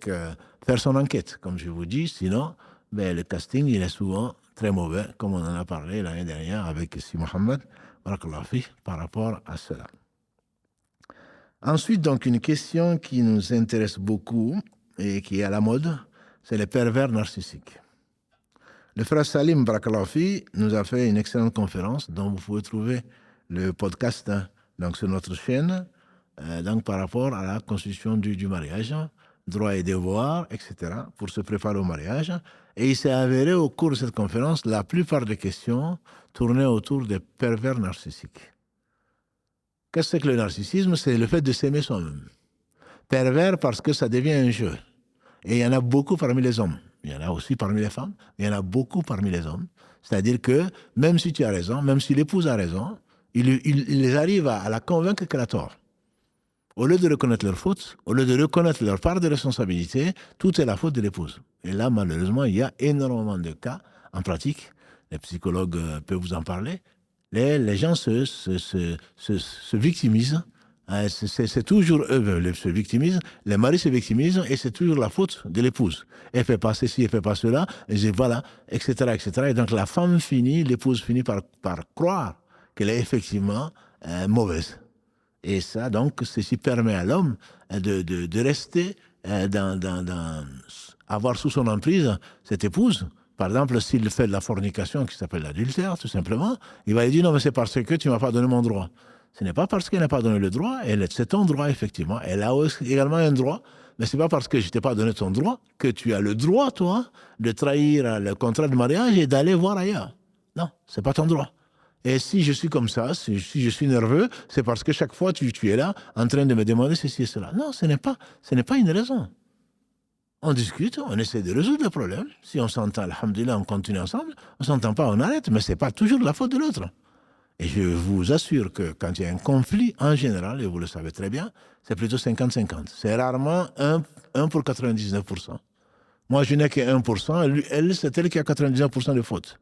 faire son enquête, comme je vous dis, sinon, le casting, il est souvent très mauvais, comme on en a parlé l'année dernière avec Si Mohamed, par rapport à cela. Ensuite, donc, une question qui nous intéresse beaucoup et qui est à la mode, c'est les pervers narcissiques. Le frère Salim Brakalafi nous a fait une excellente conférence dont vous pouvez trouver le podcast donc, sur notre chaîne donc, par rapport à la constitution du mariage, droits et devoirs, etc., pour se préparer au mariage. Et il s'est avéré au cours de cette conférence, la plupart des questions tournaient autour des pervers narcissiques. Qu'est-ce que c'est que le narcissisme ? C'est le fait de s'aimer soi-même. Pervers parce que ça devient un jeu. Et il y en a beaucoup parmi les hommes. Il y en a aussi parmi les femmes, mais il y en a beaucoup parmi les hommes. C'est-à-dire que même si tu as raison, même si l'épouse a raison, il les arrive à la convaincre qu'elle a tort. Au lieu de reconnaître leur faute, au lieu de reconnaître leur part de responsabilité, tout est la faute de l'épouse. Et là, malheureusement, il y a énormément de cas en pratique. Les psychologues peuvent vous en parler. Les gens se victimisent. C'est toujours eux qui se victimisent. Les maris se victimisent et c'est toujours la faute de l'épouse. Elle fait pas ceci, elle fait pas cela, et voilà, etc., etc. Et donc la femme finit, l'épouse finit par croire qu'elle est effectivement mauvaise. Et ça, donc, ceci permet à l'homme de rester avoir sous son emprise cette épouse. Par exemple, s'il fait de la fornication, qui s'appelle l'adultère, tout simplement, il va lui dire, non, mais c'est parce que tu ne m'as pas donné mon droit. Ce n'est pas parce qu'elle n'a pas donné le droit, c'est ton droit, effectivement. Elle a également un droit, mais ce n'est pas parce que je ne t'ai pas donné ton droit que tu as le droit, toi, de trahir le contrat de mariage et d'aller voir ailleurs. Non, ce n'est pas ton droit. Et si je suis comme ça, si je suis nerveux, c'est parce que chaque fois tu es là en train de me demander ceci et cela. Non, ce n'est pas une raison. On discute, on essaie de résoudre le problème. Si on s'entend, alhamdoulilah, on continue ensemble. On ne s'entend pas, on arrête, mais ce n'est pas toujours la faute de l'autre. Et je vous assure que quand il y a un conflit, en général, et vous le savez très bien, c'est plutôt 50-50. C'est rarement 1 pour 99%. Moi, je n'ai que 1%, elle, c'est elle qui a 99% de fautes.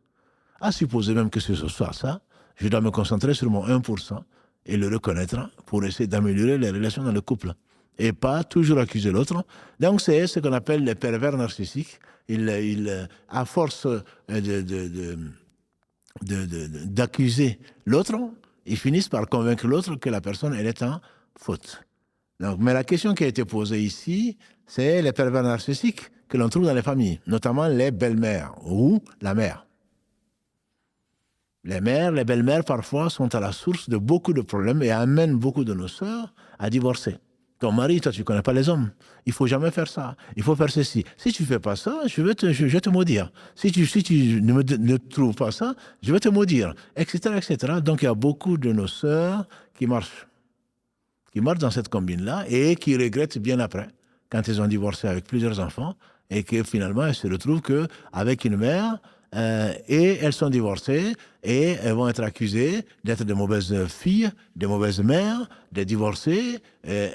À supposer même que ce soit ça, je dois me concentrer sur mon 1% et le reconnaître pour essayer d'améliorer les relations dans le couple. Et pas toujours accuser l'autre. Donc, c'est ce qu'on appelle les pervers narcissiques. À force d'accuser l'autre, ils finissent par convaincre l'autre que la personne, elle est en faute. Donc, mais la question qui a été posée ici, c'est les pervers narcissiques que l'on trouve dans les familles, notamment les belles-mères ou la mère. Les mères, les belles-mères, parfois, sont à la source de beaucoup de problèmes et amènent beaucoup de nos sœurs à divorcer. Ton mari, toi, tu ne connais pas les hommes. Il ne faut jamais faire ça. Il faut faire ceci. Si tu ne fais pas ça, je vais te maudire. Si tu ne trouves pas ça, je vais te maudire, etc., etc. Donc, il y a beaucoup de nos sœurs qui marchent dans cette combine-là et qui regrettent bien après, quand elles ont divorcé avec plusieurs enfants et que finalement, elles se retrouvent qu'avec une mère, et elles sont divorcées et elles vont être accusées d'être de mauvaises filles, de mauvaises mères, de divorcées,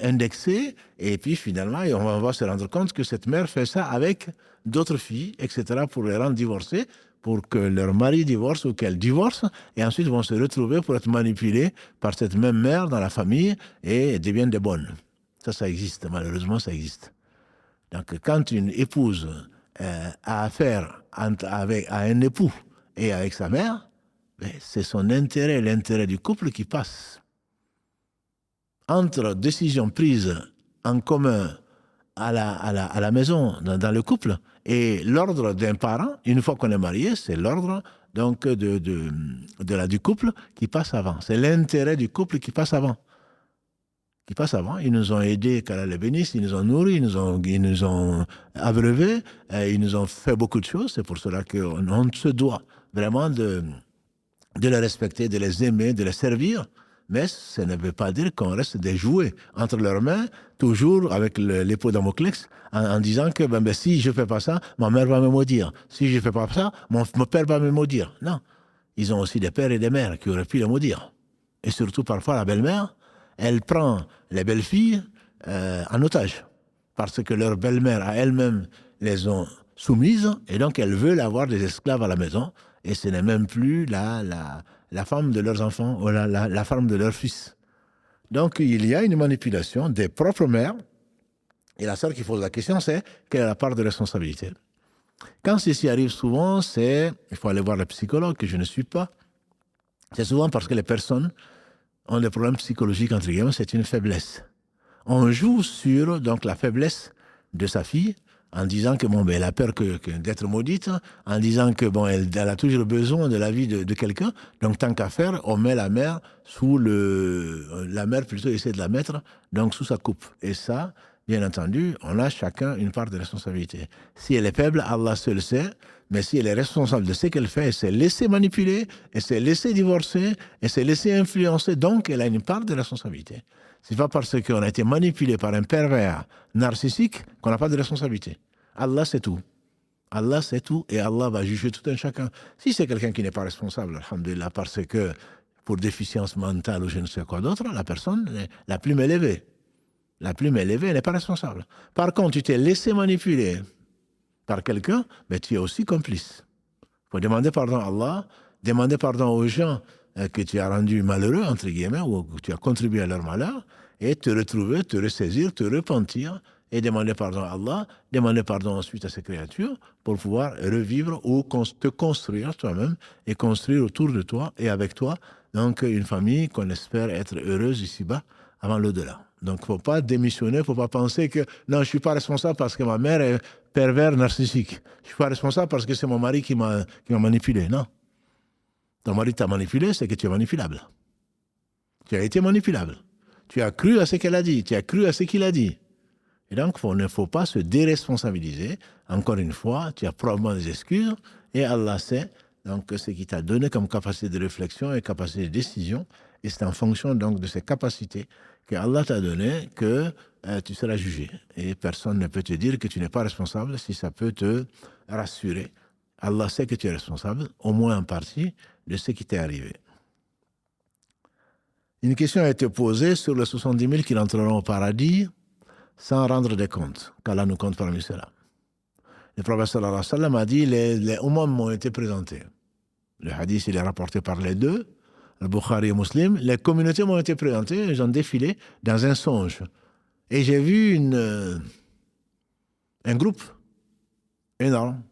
indexées, et puis finalement on va se rendre compte que cette mère fait ça avec d'autres filles, etc., pour les rendre divorcées, pour que leur mari divorce ou qu'elle divorce, et ensuite vont se retrouver pour être manipulées par cette même mère dans la famille et deviennent des bonnes. Ça existe, malheureusement ça existe. Donc quand une épouse a affaire à un époux et avec sa mère, c'est son intérêt, l'intérêt du couple qui passe. Entre décisions prises en commun à la maison, dans le couple, et l'ordre d'un parent, une fois qu'on est marié, c'est l'ordre donc du couple qui passe avant. C'est l'intérêt du couple qui passe avant. Ils nous ont aidés, qu'Allah les bénisse, ils nous ont nourris, ils nous ont abreuvés, ils nous ont fait beaucoup de choses. C'est pour cela qu'on se doit vraiment de les respecter, de les aimer, de les servir. Mais ça ne veut pas dire qu'on reste des jouets entre leurs mains, toujours avec l'épée Damoclès, en disant que si je ne fais pas ça, ma mère va me maudire. Si je ne fais pas ça, mon père va me maudire. Non. Ils ont aussi des pères et des mères qui auraient pu les maudire. Et surtout, parfois, la belle-mère, elle prend les belles-filles en otage. Parce que leur belle-mère, à elle-même, les ont soumises, et donc elles veulent avoir des esclaves à la maison, et ce n'est même plus la femme de leurs enfants, ou la femme de leurs fils. Donc il y a une manipulation des propres mères, et la seule qui pose la question, c'est quelle est la part de responsabilité. Quand ceci arrive souvent, il faut aller voir le psychologue, que je ne suis pas, c'est souvent parce que les personnes ont des problèmes psychologiques, entre guillemets, c'est une faiblesse. On joue sur donc, la faiblesse de sa fille en disant que elle a peur d'être maudite, en disant que elle a toujours besoin de la vie de quelqu'un. Donc tant qu'à faire, on met la mère la mère plutôt essaie de la mettre donc sous sa coupe. Et ça, bien entendu, on a chacun une part de responsabilité. Si elle est faible, Allah seul sait. Mais si elle est responsable de ce qu'elle fait, elle s'est laissée manipuler, elle s'est laissée divorcer, elle s'est laissée influencer, donc elle a une part de responsabilité. C'est pas parce qu'on a été manipulé par un pervers narcissique qu'on n'a pas de responsabilité. Allah sait tout. Allah sait tout et Allah va juger tout un chacun. Si c'est quelqu'un qui n'est pas responsable, alhamdulillah, parce que pour déficience mentale ou je ne sais quoi d'autre, la personne, la plume est levée. La plume est levée, elle n'est pas responsable. Par contre, tu t'es laissé manipuler par quelqu'un, mais tu es aussi complice. Il faut demander pardon à Allah, demander pardon aux gens que tu as rendus malheureux, entre guillemets, ou que tu as contribué à leur malheur, et te retrouver, te ressaisir, te repentir, et demander pardon à Allah, demander pardon ensuite à ces créatures, pour pouvoir revivre ou te construire toi-même, et construire autour de toi et avec toi, donc une famille qu'on espère être heureuse ici-bas, avant l'au-delà. Donc, il ne faut pas démissionner, il ne faut pas penser que non, je ne suis pas responsable parce que ma mère est pervers narcissique. Je ne suis pas responsable parce que c'est mon mari qui m'a manipulé. Non. Ton mari t'a manipulé, c'est que tu es manipulable. Tu as été manipulable. Tu as cru à ce qu'elle a dit, tu as cru à ce qu'il a dit. Et donc, il ne faut pas se déresponsabiliser. Encore une fois, tu as probablement des excuses et Allah sait donc, ce qu'il t'a donné comme capacité de réflexion et capacité de décision. Et c'est en fonction donc de ces capacités que Allah t'a donné que tu seras jugé. Et personne ne peut te dire que tu n'es pas responsable si ça peut te rassurer. Allah sait que tu es responsable, au moins en partie, de ce qui t'est arrivé. Une question a été posée sur les 70 000 qui entreront au paradis sans rendre des comptes, qu'Allah nous compte parmi ceux-là. Le prophète sallallahu alayhi wa sallam a dit les umam m'ont été présentés. Le hadith, il est rapporté par les deux, le Bukhari et Muslim. Les communautés m'ont été présentées, ils ont défilé dans un songe. Et j'ai vu un groupe énorme,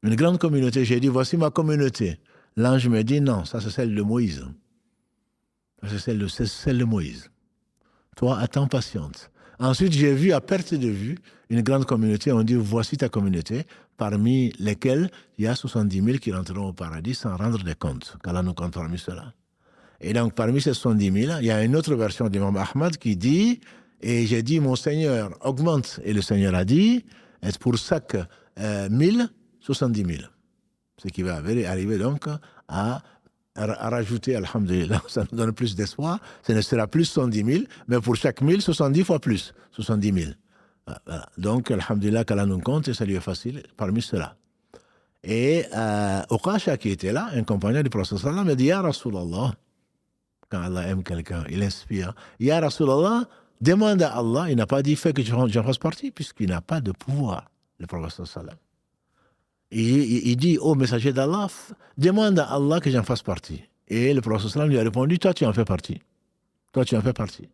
une grande communauté. J'ai dit, voici ma communauté. L'ange me dit, non, ça c'est celle de Moïse. Ça c'est celle de Moïse. Toi, attends, patiente. Ensuite, j'ai vu à perte de vue une grande communauté. On dit, voici ta communauté, parmi lesquelles il y a 70 000 qui rentreront au paradis sans rendre des comptes. Qu'Allah nous compte parmi ceux-là. Et donc, parmi ces 70 000, il y a une autre version d'Imam Ahmad qui dit, et j'ai dit, mon Seigneur augmente. Et le Seigneur a dit, est pour chaque 1000, 70 000. Ce qui va arriver donc à rajouter, alhamdulillah, ça nous donne plus d'espoir. Ce ne sera plus 70 000, mais pour chaque 1000, 70 fois plus, 70 000. Voilà. Donc, alhamdulillah, qu'Allah nous compte, et ça lui est facile parmi ceux-là. Et Uqasha qui était là, un compagnon du prophète sallallahu alayhi wa sallam, a dit, Ya Rasulallah, quand Allah aime quelqu'un, il inspire. Ya Rasulallah, demande à Allah, il n'a pas dit, fais que j'en fasse partie, puisqu'il n'a pas de pouvoir, le prophète sallallahu alayhi wa sallam. Il dit au messager d'Allah, demande à Allah que j'en fasse partie. Et le prophète sallam lui a répondu, toi tu en fais partie. Toi tu en fais partie.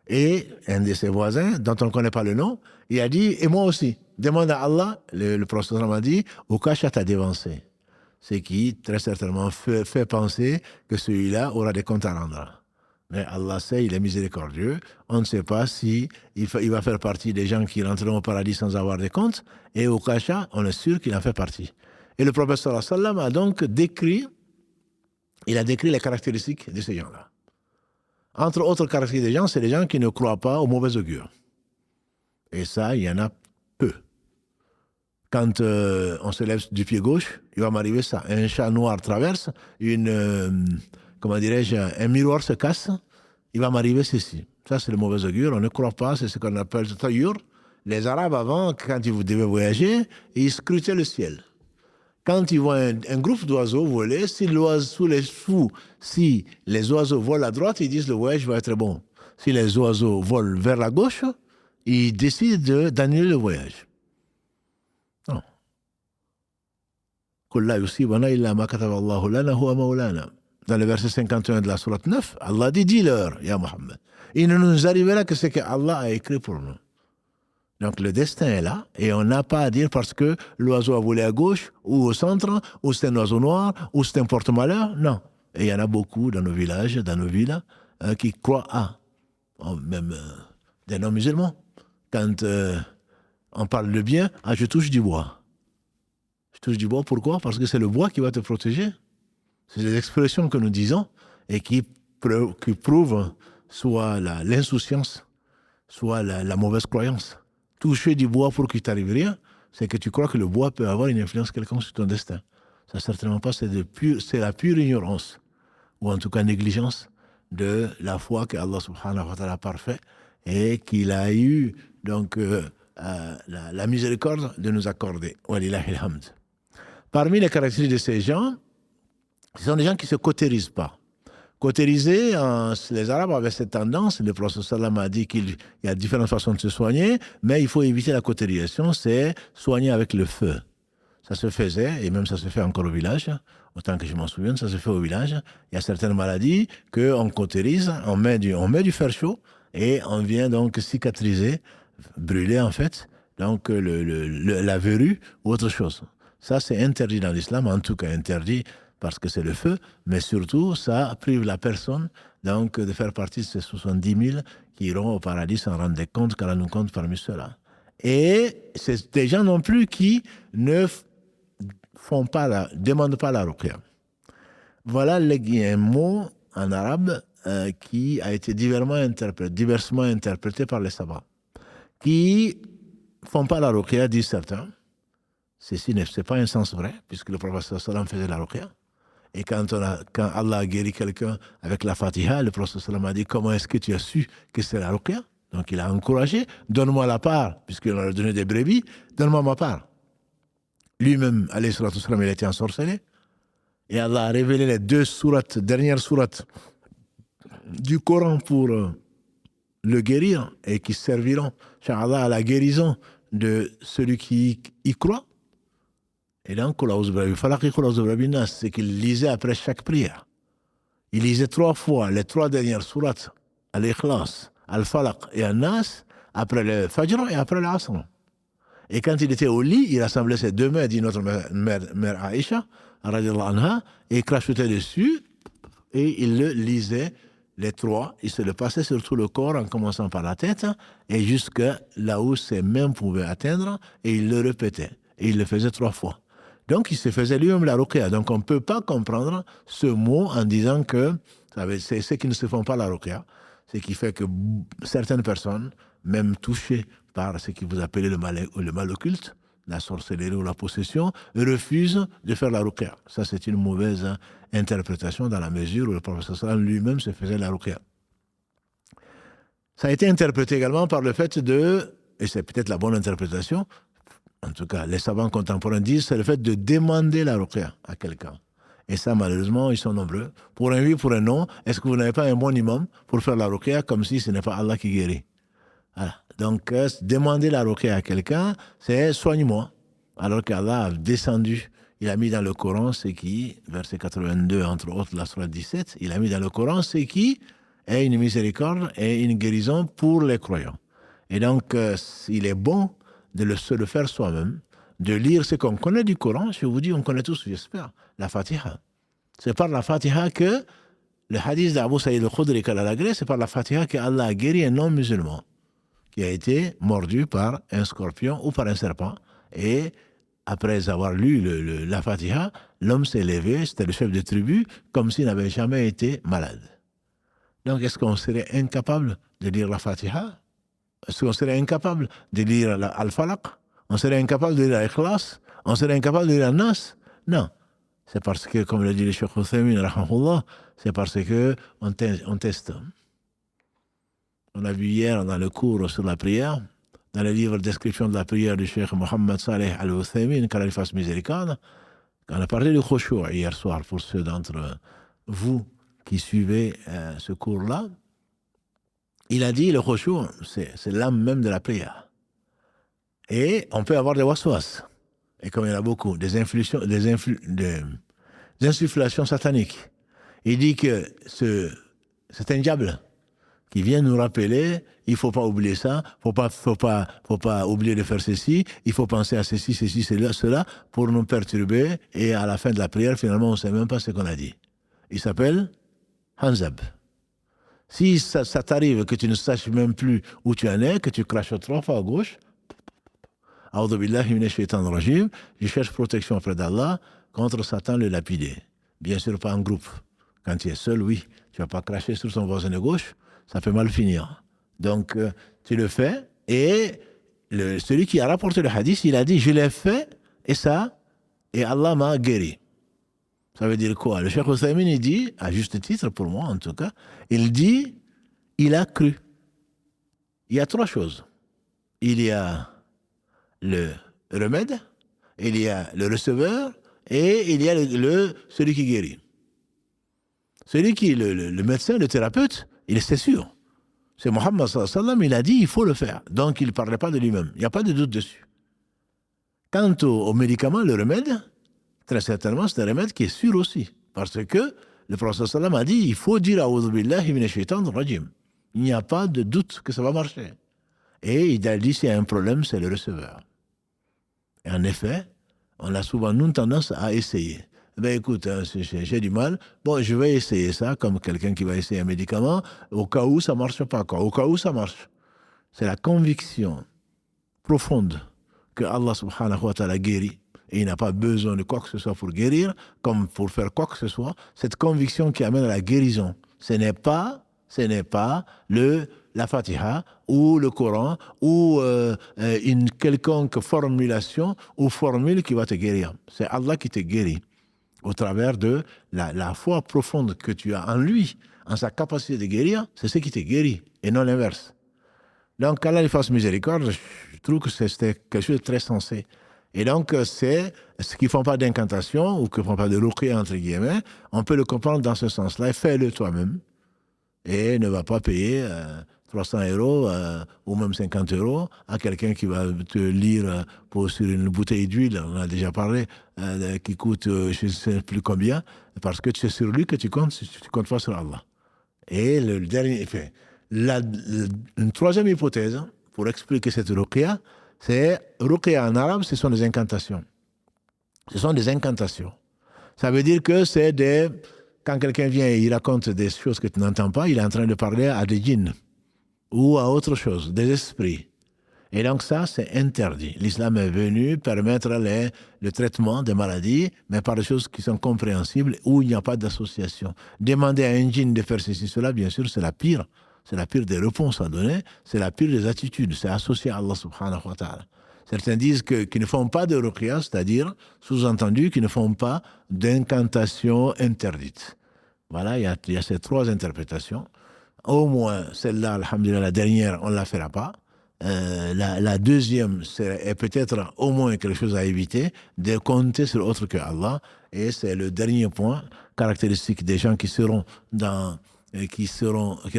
Et un de ses voisins, dont on ne connaît pas le nom, il a dit, et moi aussi, demande à Allah. Le prophète sallam a dit, Uqasha t'a dévancé. Ce qui, très certainement, fait penser que celui-là aura des comptes à rendre. Mais Allah sait, il est miséricordieux. On ne sait pas si il va faire partie des gens qui rentreront au paradis sans avoir des comptes. Et Uqasha, on est sûr qu'il en fait partie. Et le prophète sallallahu alayhi wa sallam a donc décrit les caractéristiques de ces gens-là. Entre autres caractéristiques des gens, c'est les gens qui ne croient pas au mauvais augure. Et ça, il y en a peu. Quand on se lève du pied gauche, il va m'arriver ça. Un chat noir traverse, un miroir se casse, il va m'arriver ceci. Ça, c'est le mauvais augure. On ne croit pas, c'est ce qu'on appelle le tayyur. Les Arabes, avant, quand ils devaient voyager, ils scrutaient le ciel. Quand ils voient un groupe d'oiseaux voler, si les oiseaux volent à droite, ils disent le voyage va être bon. Si les oiseaux volent vers la gauche, ils décident d'annuler le voyage. Non. Dans le verset 51 de la sourate 9, Allah dit, dis-leur, Ya Muhammad, il ne nous arrivera que ce que Allah a écrit pour nous. Donc le destin est là, et on n'a pas à dire parce que l'oiseau a volé à gauche, ou au centre, ou c'est un oiseau noir, ou c'est un porte-malheur. Non. Et il y en a beaucoup dans nos villages, dans nos villes, qui croient à, même des non-musulmans. Quand on parle de bien, je touche du bois. Je touche du bois, pourquoi? Parce que c'est le bois qui va te protéger. C'est des expressions que nous disons et qui prouvent soit l'insouciance, soit la mauvaise croyance. Toucher du bois pour qu'il t'arrive rien, c'est que tu crois que le bois peut avoir une influence quelconque sur ton destin. Ça, certainement pas, c'est la pure ignorance, ou en tout cas négligence de la foi que Allah subhanahu wa ta'ala a parfait et qu'il a eu donc la miséricorde de nous accorder. Walillahi alhamd. Parmi les caractéristiques de ces gens, ce sont des gens qui ne se cautérisent pas. Cautériser, les Arabes avaient cette tendance, le prophète sallam a dit qu'il y a différentes façons de se soigner, mais il faut éviter la cautérisation, c'est soigner avec le feu. Ça se faisait, et même ça se fait encore au village, autant que je m'en souviens, ça se fait au village. Il y a certaines maladies qu'on cautérise, on met du fer chaud, et on vient donc cicatriser, brûler en fait, donc la verrue ou autre chose. Ça, c'est interdit dans l'islam, en tout cas interdit parce que c'est le feu, mais surtout, ça prive la personne donc de faire partie de ces 70 000 qui iront au paradis sans rendre compte, car nous compte parmi ceux-là. Et c'est des gens non plus qui ne demandent pas la ruqya. Voilà un mot en arabe qui a été diversement interprété par les savants. Qui ne font pas la ruqya, disent certains. Ceci n'est pas un sens vrai, puisque le prophète sallam faisait la ruqya. Et quand Allah a guéri quelqu'un avec la Fatiha, le prophète sallam a dit, comment est-ce que tu as su que c'est la ruqya? Donc il a encouragé, donne-moi la part, puisqu'il leur a donné des brebis, donne-moi ma part. Lui-même, alayhi salatu wassalam, il a été ensorcelé. Et Allah a révélé les dernières sourates du Coran pour le guérir et qui serviront, Inch'Allah, à la guérison de celui qui y croit. Et donc, c'est qu'il lisait après chaque prière. Il lisait 3 fois les 3 dernières sourates, Al-Ikhlas, Al-Falaq et Al-Nas, après le Fajr et après l'Asr. Et quand il était au lit, il rassemblait ses 2 mains, dit notre mère Aïcha, radiallahu anha, et il crachotait dessus, et il le lisait, les 3, il se le passait sur tout le corps en commençant par la tête, et jusqu'à là où ses mains pouvaient atteindre, et il le répétait. Et il le faisait 3 fois. Donc, il se faisait lui-même la ruqya. Donc, on ne peut pas comprendre ce mot en disant que c'est ceux qui ne se font pas la ruqya. Ce qui fait que certaines personnes, même touchées par ce que vous appelez le mal occulte, la sorcellerie ou la possession, refusent de faire la ruqya. Ça, c'est une mauvaise interprétation dans la mesure où le prophète sallam lui-même se faisait la ruqya. Ça a été interprété également par le fait et c'est peut-être la bonne interprétation, en tout cas, les savants contemporains disent, c'est le fait de demander la ruqya à quelqu'un. Et ça, malheureusement, ils sont nombreux. Pour un oui, pour un non, est-ce que vous n'avez pas un bon imam pour faire la ruqya comme si ce n'est pas Allah qui guérit? Voilà. Donc, demander la ruqya à quelqu'un, c'est soigne-moi. Alors qu'Allah a descendu, il a mis dans le Coran ce qui, verset 82, entre autres, la sourate 17, il a mis dans le Coran ce qui est une miséricorde et une guérison pour les croyants. Et donc, il est bon de se le faire soi-même, de lire ce qu'on connaît du Coran. Je vous dis, on connaît tous, j'espère, la Fatiha. C'est par la Fatiha que le hadith d'Abu Saïd al-Khudri c'est par la Fatiha qu'Allah a guéri un non-musulman qui a été mordu par un scorpion ou par un serpent. Et après avoir lu la Fatiha, l'homme s'est levé, c'était le chef de tribu, comme s'il n'avait jamais été malade. Donc, est-ce qu'on serait incapable de lire la Fatiha? Est-ce qu'on serait incapable de lire Al-Falaq? On serait incapable de lire Al-Ikhlas? On serait incapable de lire Al-Nas? Non. C'est parce que, comme le dit le Cheikh Uthaymin, c'est parce qu'on teste. On a vu hier dans le cours sur la prière, dans le livre Description de la prière du Cheikh Mohammed Saleh Al-Uthaymin, qu'Allah lui fasse miséricorde, on a parlé du khushu' hier soir pour ceux d'entre vous qui suivez ce cours-là. Il a dit, le khushu', c'est l'âme même de la prière. Et on peut avoir des waswas. Et comme il y en a beaucoup, des insufflations sataniques. Il dit que c'est un diable qui vient nous rappeler, il ne faut pas oublier ça, il ne faut pas oublier de faire ceci, il faut penser à ceci, cela, pour nous perturber. Et à la fin de la prière, finalement, on ne sait même pas ce qu'on a dit. Il s'appelle Hanzab. Si ça t'arrive que tu ne saches même plus où tu en es, que tu craches 3 fois à gauche, A'udhu billahi minash shaitanir rajim, je cherche protection auprès d'Allah contre Satan le lapidé. Bien sûr, pas en groupe. Quand tu es seul, oui, tu ne vas pas cracher sur ton voisin de gauche, ça peut mal finir. Donc, tu le fais, et celui qui a rapporté le hadith, il a dit, je l'ai fait, et Allah m'a guéri. Ça veut dire quoi? Le Cheikh Uthaymin, il dit, à juste titre pour moi en tout cas, il dit, il a cru. Il y a 3 choses. Il y a le remède, il y a le receveur, et il y a celui qui guérit. Celui qui est le médecin, le thérapeute, il était sûr. C'est Mohammed sallallahu alayhi wa sallam, il a dit il faut le faire. Donc il ne parlait pas de lui-même. Il n'y a pas de doute dessus. Quant au médicament, le remède, très certainement, c'est un remède qui est sûr aussi. Parce que le prophète sallam a dit il faut dire A'udhu billahi minash shaitanir rajim. Il n'y a pas de doute que ça va marcher. Et il a dit s'il y a un problème, c'est le receveur. Et en effet, on a souvent, nous, tendance à essayer. Ben écoute, hein, j'ai du mal, bon, je vais essayer ça, comme quelqu'un qui va essayer un médicament, au cas où ça ne marche pas, quoi. Au cas où ça marche. C'est la conviction profonde que Allah subhanahu wa ta'ala guérit, et il n'a pas besoin de quoi que ce soit pour guérir, comme pour faire quoi que ce soit. Cette conviction qui amène à la guérison, ce n'est pas la Fatiha ou le Coran ou une quelconque formulation ou formule qui va te guérir. C'est Allah qui te guérit au travers de la foi profonde que tu as en lui, en sa capacité de guérir, c'est ce qui te guérit et non l'inverse. Donc, qu'Allah lui fasse miséricorde, je trouve que c'était quelque chose de très sensé. Et donc, c'est ce qui ne font pas d'incantation ou qui ne font pas de ruqya, entre guillemets, on peut le comprendre dans ce sens-là. Fais-le toi-même et ne va pas payer 300 € ou même 50 € à quelqu'un qui va te lire sur une bouteille d'huile, on a déjà parlé, qui coûte je ne sais plus combien, parce que c'est sur lui que tu comptes pas sur Allah. Et le dernier effet. Une troisième hypothèse pour expliquer cette ruqya, c'est ruqya en arabe, ce sont des incantations. Ce sont des incantations. Ça veut dire que c'est quand quelqu'un vient et il raconte des choses que tu n'entends pas, il est en train de parler à des djinns ou à autre chose, des esprits. Et donc ça, c'est interdit. L'islam est venu permettre le traitement des maladies, mais par des choses qui sont compréhensibles, où il n'y a pas d'association. Demander à un djinn de faire ceci, cela, bien sûr, c'est la pire. C'est la pire des réponses à donner, c'est la pire des attitudes. C'est associé à Allah subhanahu wa ta'ala. Certains disent qu'ils ne font pas de ruqya, c'est-à-dire, sous-entendu, qu'ils ne font pas d'incantation interdite. Voilà, il y a ces trois interprétations. Au moins, celle-là, alhamdulillah, la dernière, on ne la fera pas. La deuxième, c'est peut-être au moins quelque chose à éviter, de compter sur autre que Allah. Et c'est le dernier point caractéristique des gens qui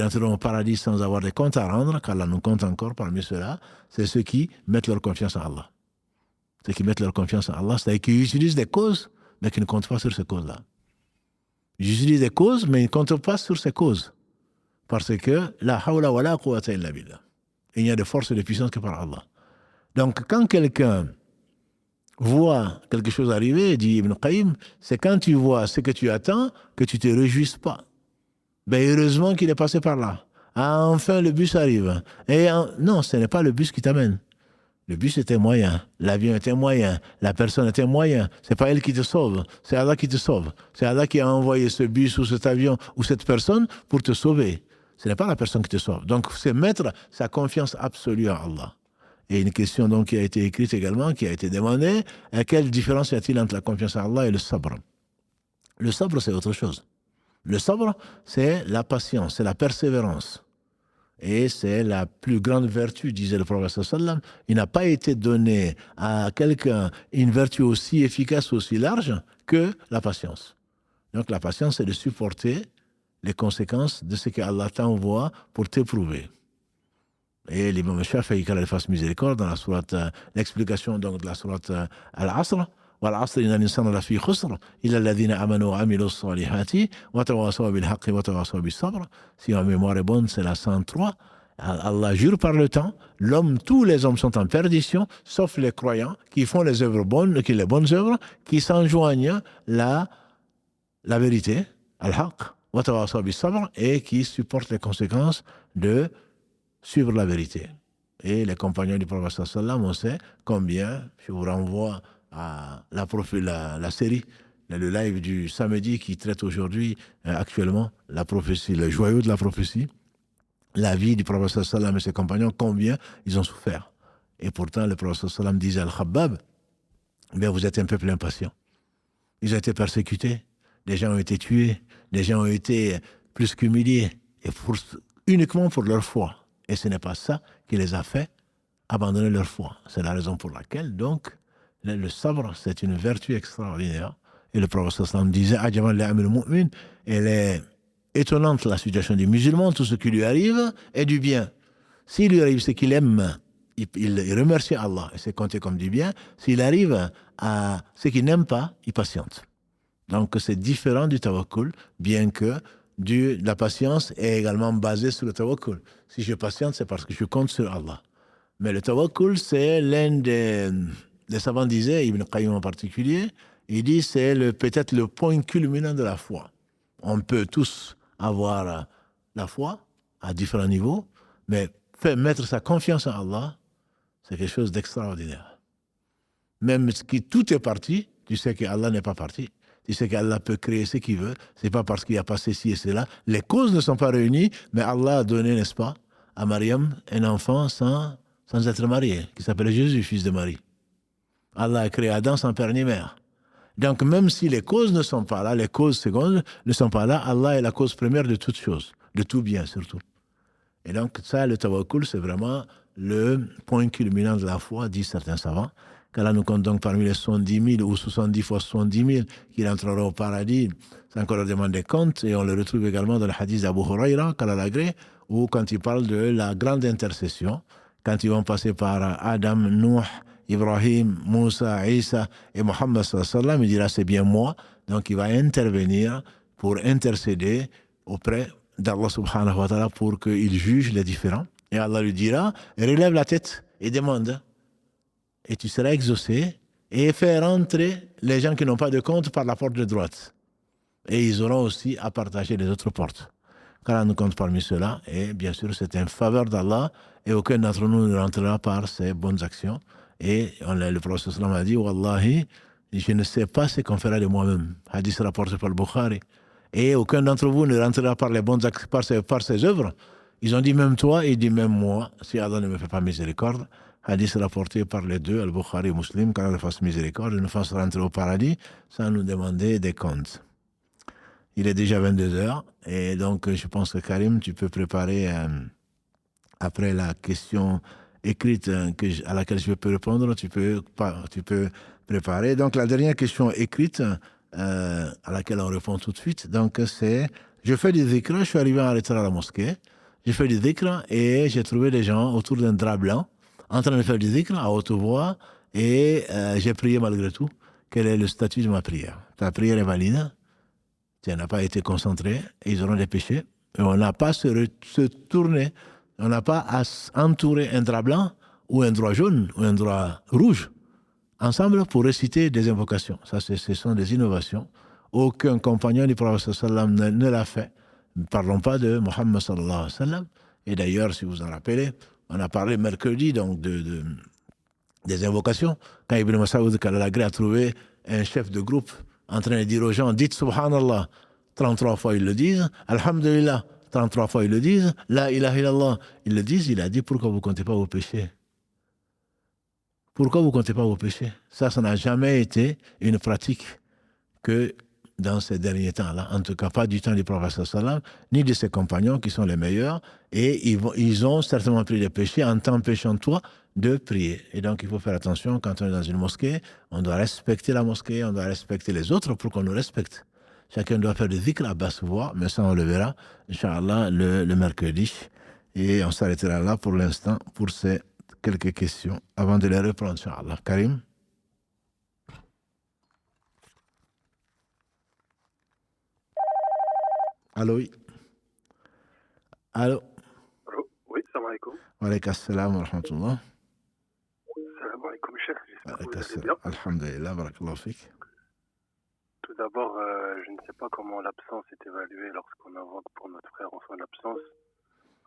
entreront au paradis sans avoir de comptes à rendre, qu'Allah nous compte encore parmi ceux-là, c'est ceux qui mettent leur confiance en Allah. Ceux qui mettent leur confiance en Allah, c'est-à-dire qu'ils utilisent des causes, mais qui ne comptent pas sur ces causes-là. Ils utilisent des causes, mais ils ne comptent pas sur ces causes. Parce que la hawla wa la quwwata illa billah. Il n'y a de force et de puissance que par Allah. Donc, quand quelqu'un voit quelque chose arriver, dit Ibn Qayyim, c'est quand tu vois ce que tu attends que tu ne te réjouisses pas. Ben, heureusement qu'il est passé par là. Ah, enfin, le bus arrive. Non, ce n'est pas le bus qui t'amène. Le bus était moyen, l'avion était moyen, la personne était moyen. Ce n'est pas elle qui te sauve, c'est Allah qui te sauve. C'est Allah qui a envoyé ce bus ou cet avion ou cette personne pour te sauver. Ce n'est pas la personne qui te sauve. Donc, c'est mettre sa confiance absolue en Allah. Et une question donc qui a été écrite également, qui a été demandée, quelle différence y a-t-il entre la confiance en Allah et le sabr? Le sabr, c'est autre chose. Le sabr, c'est la patience, c'est la persévérance. Et c'est la plus grande vertu, disait le prophète sallam. Il n'a pas été donné à quelqu'un une vertu aussi efficace, aussi large que la patience. Donc la patience, c'est de supporter les conséquences de ce que Allah t'envoie pour t'éprouver. Et l'imam Shafi'i, qu'Allah fasse miséricorde, dans la sourate, l'explication donc de la sourate Al-Asr, والعصر إن الإنسان لفي خسر إلا الذين آمنوا وعملوا الصالحات وتواصوا بالحق وتواصوا بالصبر. Si ma mémoire est bonne, c'est la 103. Allah jure par le temps, tous les hommes sont en perdition, sauf les croyants qui font les œuvres bonnes, les bonnes œuvres, qui s'enjoignent la vérité, al-haq, wa tawasaw bis-sabr, et qui supportent les conséquences de suivre la vérité. Et les compagnons du prophète sallam, on sait combien, je vous renvoie à la série, le live du samedi qui traite aujourd'hui, actuellement, la prophétie, le joyau de la prophétie, la vie du prophète sallam et ses compagnons, combien ils ont souffert. Et pourtant, le prophète sallam disait à Al-Khabbab, bien, vous êtes un peuple impatient. Ils ont été persécutés, des gens ont été tués, des gens ont été plus qu'humiliés, et uniquement pour leur foi. Et ce n'est pas ça qui les a fait abandonner leur foi. C'est la raison pour laquelle, donc, le sabre, c'est une vertu extraordinaire. Et le prophète sallam disait, Ajaban li'amil mu'min, et étonnante la situation du musulman, tout ce qui lui arrive est du bien. S'il lui arrive ce qu'il aime, il remercie Allah et c'est compté comme du bien. S'il arrive à ce qu'il n'aime pas, il patiente. Donc c'est différent du tawakkul, bien que la patience est également basée sur le tawakkul. Si je patiente, c'est parce que je compte sur Allah. Mais le tawakkul, c'est l'un des savants disait, Ibn Qayyim en particulier, il dit c'est peut-être le point culminant de la foi. On peut tous avoir la foi à différents niveaux, mais mettre sa confiance en Allah, c'est quelque chose d'extraordinaire. Même si tout est parti, tu sais que Allah n'est pas parti. Tu sais qu'Allah peut créer ce qu'il veut. C'est pas parce qu'il y a pas ceci et cela. Les causes ne sont pas réunies, mais Allah a donné, n'est-ce pas, à Mariam un enfant sans être marié, qui s'appelle Jésus, fils de Marie. Allah a créé Adam sans père ni mère. Donc même si les causes ne sont pas là, les causes secondes ne sont pas là, Allah est la cause première de toutes choses, de tout bien surtout. Et donc ça, le tawakkul, c'est vraiment le point culminant de la foi, disent certains savants. Qu'Allah nous compte donc parmi les 70 000 ou 70 fois 70 000 qui entrera au paradis sans qu'on leur demande des comptes. Et on le retrouve également dans le hadith d'Abu Huraira, qu'Allah l'agrée, où quand il parle de la grande intercession, quand ils vont passer par Adam, Nuh, Ibrahim, Moussa, Isa et Mohammed sallallahu alayhi wa sallam, il dira c'est bien moi. Donc il va intervenir pour intercéder auprès d'Allah subhanahu wa ta'ala pour qu'il juge les différents. Et Allah lui dira, relève la tête et demande. Et tu seras exaucé et fais rentrer les gens qui n'ont pas de compte par la porte de droite. Et ils auront aussi à partager les autres portes. Car Allah nous compte parmi ceux-là. Et bien sûr, c'est une faveur d'Allah et aucun d'entre nous ne rentrera par ses bonnes actions. Et le prophète sallam a dit, Wallahi, je ne sais pas ce qu'on fera de moi-même. Hadith rapporté par le Bukhari. Et aucun d'entre vous ne rentrera par les bonnes actions, par ses œuvres. Ils ont dit même toi, et il dit même moi, si Allah ne me fait pas miséricorde. Hadith rapporté par les deux, Al-Bukhari et Muslim, qu'Allah le fasse miséricorde, nous fasse rentrer au paradis sans nous demander des comptes. Il est déjà 22 heures, et donc je pense que Karim, tu peux préparer, après la question écrite à laquelle je peux répondre, tu peux préparer. Donc la dernière question écrite, à laquelle on répond tout de suite, donc c'est, je fais du dhikr, je suis arrivé en retard à la mosquée, j'ai fait du dhikr et j'ai trouvé des gens autour d'un drap blanc, en train de faire du dhikr à haute voix, et j'ai prié malgré tout. Quel est le statut de ma prière? Ta prière est valide, tu n'as pas été concentré, et ils auront des péchés, et on n'a pas à se tourner, on n'a pas à entourer un drap blanc, ou un drap jaune, ou un drap rouge, ensemble pour réciter des invocations. Ça, ce sont des innovations. Aucun compagnon du prophète sallam ne l'a fait. Ne parlons pas de Mohammed sallallahu alayhi wa sallam. Et d'ailleurs, si vous en rappelez, on a parlé mercredi donc des invocations. Quand Ibn Mas'ud al-Agré a trouvé un chef de groupe en train de dire aux gens, dites Subhanallah, 33 fois ils le disent, Alhamdulillah, 33 fois ils le disent, La ilaha illallah, ils le disent, il a dit, pourquoi vous ne comptez pas vos péchés? Pourquoi vous ne comptez pas vos péchés? Ça n'a jamais été une pratique que dans ces derniers temps-là, en tout cas pas du temps du prophète sallam, ni de ses compagnons qui sont les meilleurs, et ils ont certainement pris des péchés en t'empêchant toi de prier. Et donc il faut faire attention quand on est dans une mosquée, on doit respecter la mosquée, on doit respecter les autres pour qu'on nous respecte. Chacun doit faire des dhikr à basse voix, mais ça on le verra, Inch'Allah, le mercredi. Et on s'arrêtera là pour l'instant pour ces quelques questions avant de les reprendre, Inch'Allah. Karim? Allô, oui. Allô. Allô. Oui, salam alaikum. Wa alaykum assalam wa rahmatullah. Salam alaikum, chef. J'espère que vous allez Alhamdulillah. bien. Alhamdulillah, barakallahu fik. Tout d'abord, je ne sais pas comment l'absence est évaluée lorsqu'on invoque pour notre frère en son absence,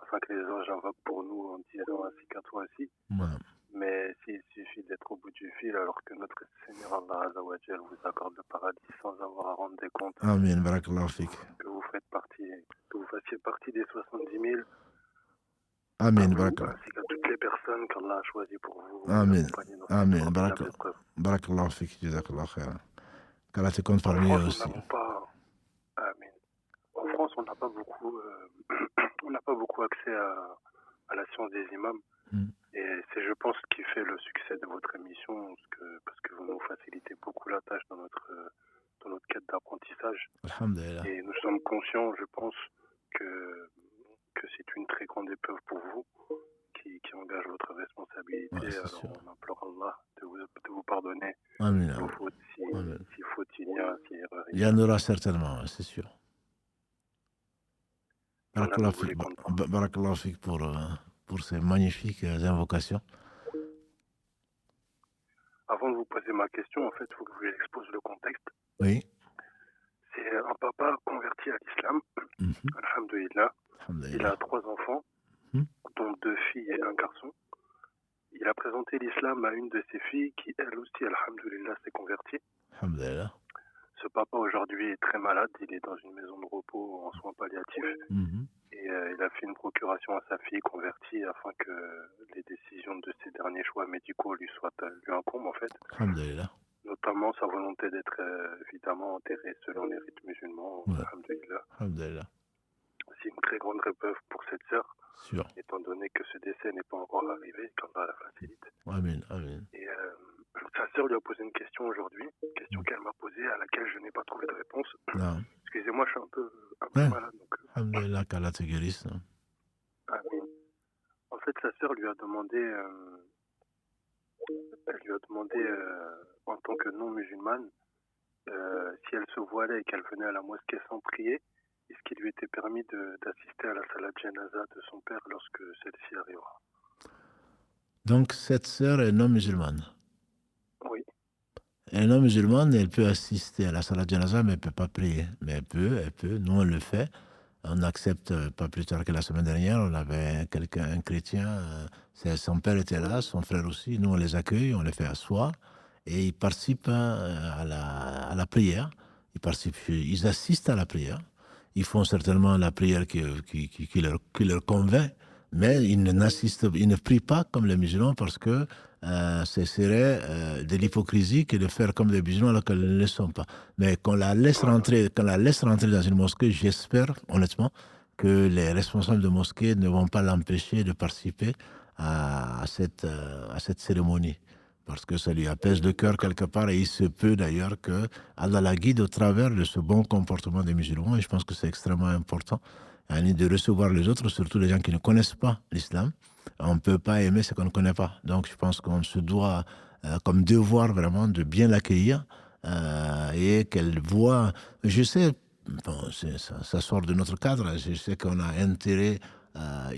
afin que les anges invoquent pour nous en disant ainsi qu'à toi aussi. Ouais. Mais s'il suffit d'être au bout du fil alors que notre Seigneur Allah Azzawajal vous accorde le paradis sans avoir à rendre des comptes, Amin, barakallahu fik. que vous fassiez partie des 70 000, Amin, à vous, barakallahu. ainsi qu'à toutes les personnes qu'Allah a choisies pour vous Amin. accompagner dans cette Amin, formidable épreuve. barakallahu fik, jazakallahu khairan. Qu'Allah te compte parmi eux aussi. Amen. En France, on n'a pas beaucoup, on n'a pas beaucoup accès à la science des imams. Et c'est, je pense, ce qui fait le succès de votre émission, parce que vous nous facilitez beaucoup la tâche dans notre quête d'apprentissage. Alhamdulillah. Et nous sommes conscients, je pense, que c'est une très grande épreuve pour vous qui engage votre responsabilité. Ouais, Alors sûr. on implore Allah de vous pardonner Amen, vos amen. fautes Amen. si faute il y a, si erreur Il il y y a. en aura certainement, c'est sûr. On a Barakallah vous les fik, comptes pas. barakallah fik pour ces magnifiques invocations. Avant de vous poser ma question, en fait, il faut que je vous expose le contexte. Oui. C'est un papa converti à l'islam, alhamdoulilah. Il a 3 enfants, dont 2 filles et un garçon. Il a présenté l'islam à une de ses filles qui, elle aussi, alhamdoulilah, s'est convertie. Alhamdulillah. Ce papa, aujourd'hui, est très malade. Il est dans une maison de repos en soins palliatifs. Et il a fait une procuration à sa fille convertie afin que les décisions de ses derniers choix médicaux lui incombent, en fait. Alhamdulillah. Notamment sa volonté d'être évidemment enterré selon les rites musulmans. Ouais. Alhamdulillah. Alhamdulillah. C'est une très grande épreuve pour cette sœur, Sûr. étant donné que ce décès n'est pas encore arrivé, qu'Allah la facilite. Amen, amen. Et sa sœur lui a posé une question aujourd'hui, une question qu'elle m'a posée, à laquelle je n'ai pas trouvé de réponse. Non. Excusez-moi, je suis un peu malade. Donc, Alhamdulillah, qu'Allah te guérisse. amin. En fait, sa sœur lui a demandé, en tant que non-musulmane, si elle se voilait et qu'elle venait à la mosquée sans prier, est-ce qu'il lui était permis d'assister à la salat janaza de son père lorsque celle-ci arrivera? Donc, cette sœur est non musulmane. Oui. Elle est non musulmane, elle peut assister à la salat janaza, mais elle ne peut pas prier. Mais elle peut. Nous, on le fait. On accepte, pas plus tard que la semaine dernière, on avait un chrétien, son père était là, son frère aussi. Nous, on les accueille, on les fait asseoir et ils participent à la prière. Ils assistent à la prière. Ils font certainement la prière qui leur convainc, mais ils ne prient pas comme les musulmans parce que ce serait de l'hypocrisie que de faire comme les musulmans alors qu'elles ne le sont pas. Mais qu'on la laisse rentrer dans une mosquée, j'espère honnêtement que les responsables de mosquée ne vont pas l'empêcher de participer à cette cérémonie. Parce que ça lui apaise le cœur quelque part et il se peut d'ailleurs que Allah la guide au travers de ce bon comportement des musulmans et je pense que c'est extrêmement important de recevoir les autres, surtout les gens qui ne connaissent pas l'islam. On ne peut pas aimer ce qu'on ne connaît pas. Donc je pense qu'on se doit comme devoir vraiment de bien l'accueillir et qu'elle voit... Je sais, bon, ça sort de notre cadre, je sais qu'on a intérêt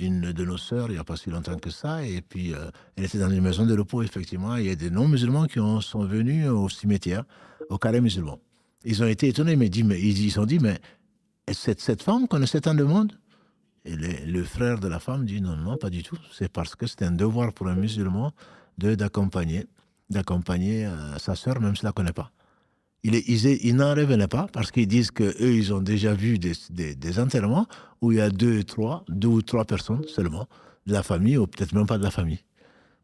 une de nos sœurs il n'y a pas si longtemps que ça, et puis elle était dans une maison de repos, effectivement. Il y a des non-musulmans qui sont venus au cimetière, au carré musulman. Ils ont été étonnés, mais ils se sont dit, mais cette femme connaissait tant de monde? Et le frère de la femme dit, non, pas du tout. C'est parce que c'est un devoir pour un musulman d'accompagner sa sœur, même s'il ne la connaît pas. Ils n'en revenaient pas parce qu'ils disent qu'eux, ils ont déjà vu des enterrements où il y a deux ou trois personnes seulement de la famille, ou peut-être même pas de la famille.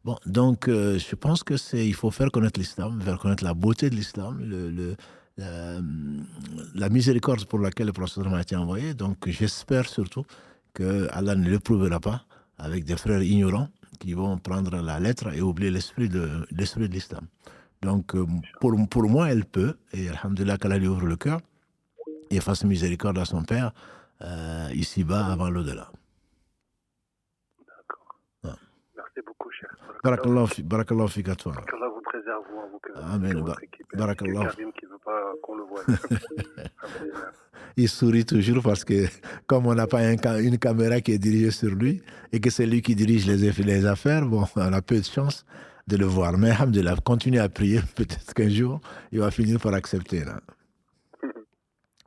Bon, donc je pense il faut faire connaître l'islam, faire connaître la beauté de l'islam, la miséricorde pour laquelle le prophète a été envoyé. Donc j'espère surtout que Allah ne l'éprouvera pas avec des frères ignorants qui vont prendre la lettre et oublier l'esprit de l'islam. Donc, pour moi, elle peut, et alhamdoulilah qu'Allah lui ouvre le cœur et fasse miséricorde à son père ici-bas avant l'au-delà. D'accord. Ah. Merci beaucoup, cher. Barakallahu fik à toi. Qu'Allah vous préserve, vous, que Amen. votre équipe. Barakallahu. Karim qui ne veut pas qu'on le voie. Il sourit toujours parce que, comme on n'a pas une caméra qui est dirigée sur lui et que c'est lui qui dirige les affaires, bon, on a peu de chance de le voir. Mais alhamdoulilah, continuez à prier, peut-être qu'un jour, il va finir par accepter.